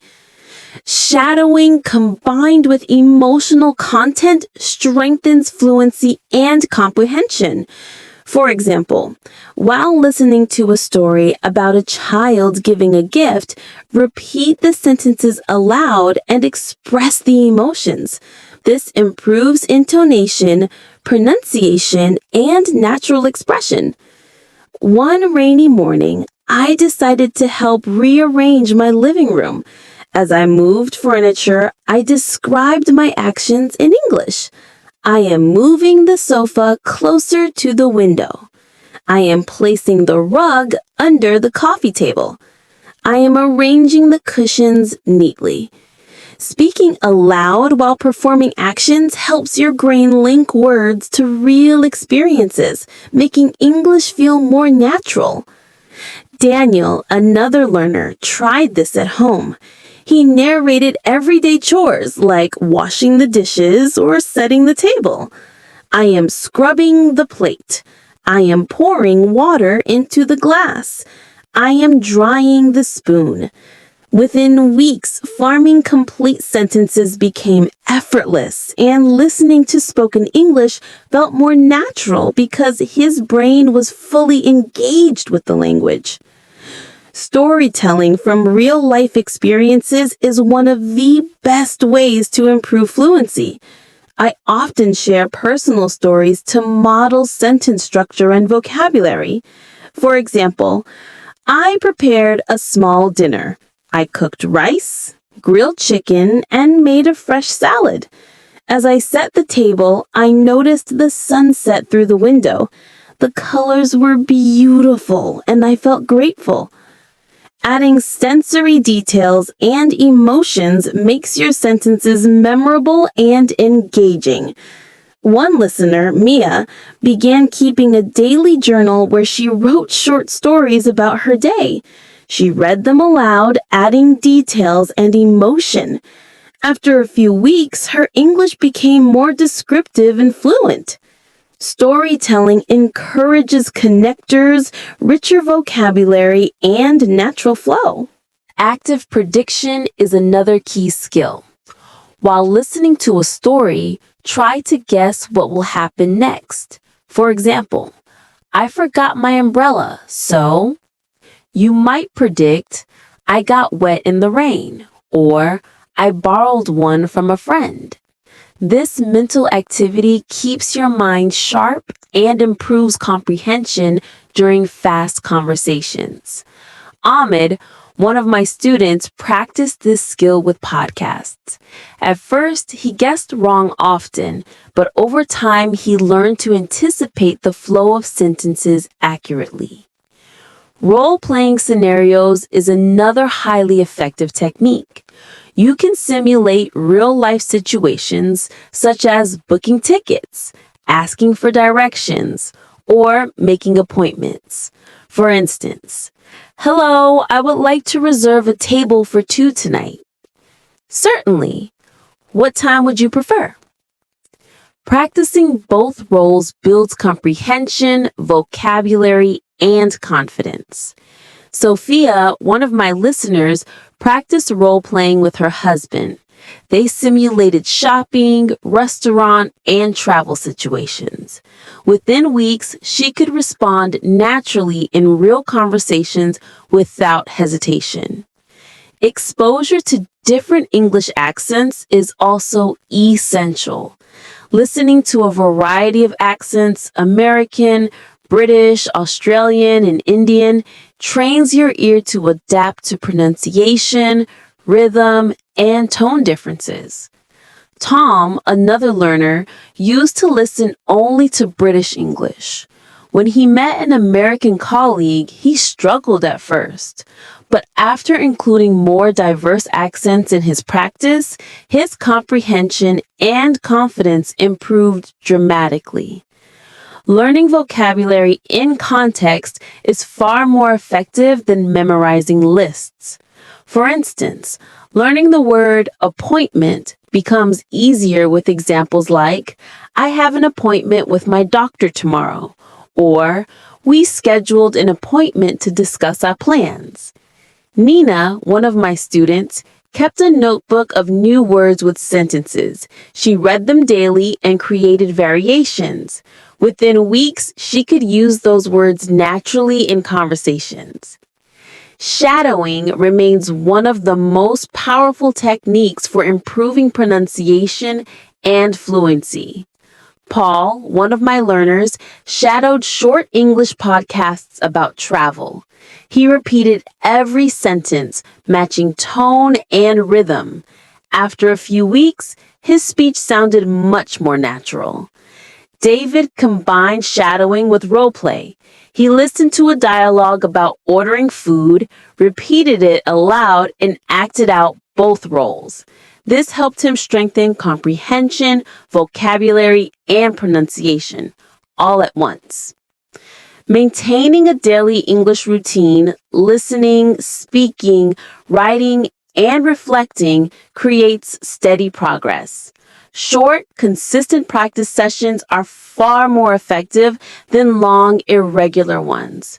Shadowing combined with emotional content strengthens fluency and comprehension. For example, while listening to a story about a child giving a gift, repeat the sentences aloud and express the emotions. This improves intonation, pronunciation, and natural expression. One rainy morning, I decided to help rearrange my living room. As I moved furniture, I described my actions in English. I am moving the sofa closer to the window. I am placing the rug under the coffee table. I am arranging the cushions neatly. Speaking aloud while performing actions helps your brain link words to real experiences, making English feel more natural. Daniel, another learner, tried this at home. He narrated everyday chores like washing the dishes or setting the table. I am scrubbing the plate. I am pouring water into the glass. I am drying the spoon. Within weeks, farming complete sentences became effortless, and listening to spoken English felt more natural because his brain was fully engaged with the language. Storytelling from real-life experiences is one of the best ways to improve fluency. I often share personal stories to model sentence structure and vocabulary. For example, I prepared a small dinner. I cooked rice, grilled chicken, and made a fresh salad. As I set the table, I noticed the sunset through the window. The colors were beautiful, and I felt grateful. Adding sensory details and emotions makes your sentences memorable and engaging. One listener, Mia, began keeping a daily journal where she wrote short stories about her day. She read them aloud, adding details and emotion. After a few weeks, her English became more descriptive and fluent. Storytelling encourages connectors, richer vocabulary, and natural flow. Active prediction is another key skill. While listening to a story, try to guess what will happen next. For example, I forgot my umbrella, so you might predict, I got wet in the rain, or I borrowed one from a friend. This mental activity keeps your mind sharp and improves comprehension during fast conversations. Ahmed, one of my students, practiced this skill with podcasts. At first, he guessed wrong often, but over time, he learned to anticipate the flow of sentences accurately. Role-playing scenarios is another highly effective technique. You can simulate real-life situations such as booking tickets, asking for directions, or making appointments. For instance, hello, I would like to reserve a table for 2 tonight. Certainly. What time would you prefer? Practicing both roles builds comprehension, vocabulary, and confidence. Sophia, one of my listeners, practiced role-playing with her husband. They simulated shopping, restaurant, and travel situations. Within weeks, she could respond naturally in real conversations without hesitation. Exposure to different English accents is also essential. Listening to a variety of accents, American, British, Australian, and Indian, trains your ear to adapt to pronunciation, rhythm, and tone differences. Tom, another learner, used to listen only to British English. When he met an American colleague, he struggled at first. But after including more diverse accents in his practice, his comprehension and confidence improved dramatically. Learning vocabulary in context is far more effective than memorizing lists. For instance, learning the word appointment becomes easier with examples like, I have an appointment with my doctor tomorrow, or we scheduled an appointment to discuss our plans. Nina, one of my students, kept a notebook of new words with sentences. She read them daily and created variations. Within weeks, she could use those words naturally in conversations. Shadowing remains one of the most powerful techniques for improving pronunciation and fluency. Paul, one of my learners, shadowed short English podcasts about travel. He repeated every sentence, matching tone and rhythm. After a few weeks, his speech sounded much more natural. David combined shadowing with roleplay. He listened to a dialogue about ordering food, repeated it aloud, and acted out both roles. This helped him strengthen comprehension, vocabulary, and pronunciation, all at once. Maintaining a daily English routine, listening, speaking, writing, and reflecting creates steady progress. Short, consistent practice sessions are far more effective than long, irregular ones.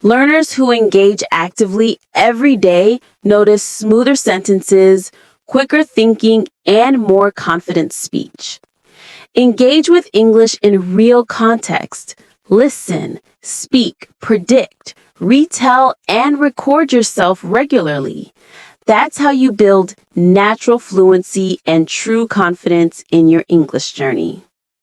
Learners who engage actively every day notice smoother sentences, quicker thinking, and more confident speech. Engage with English in real context. Listen, speak, predict, retell, and record yourself regularly. That's how you build natural fluency and true confidence in your English journey.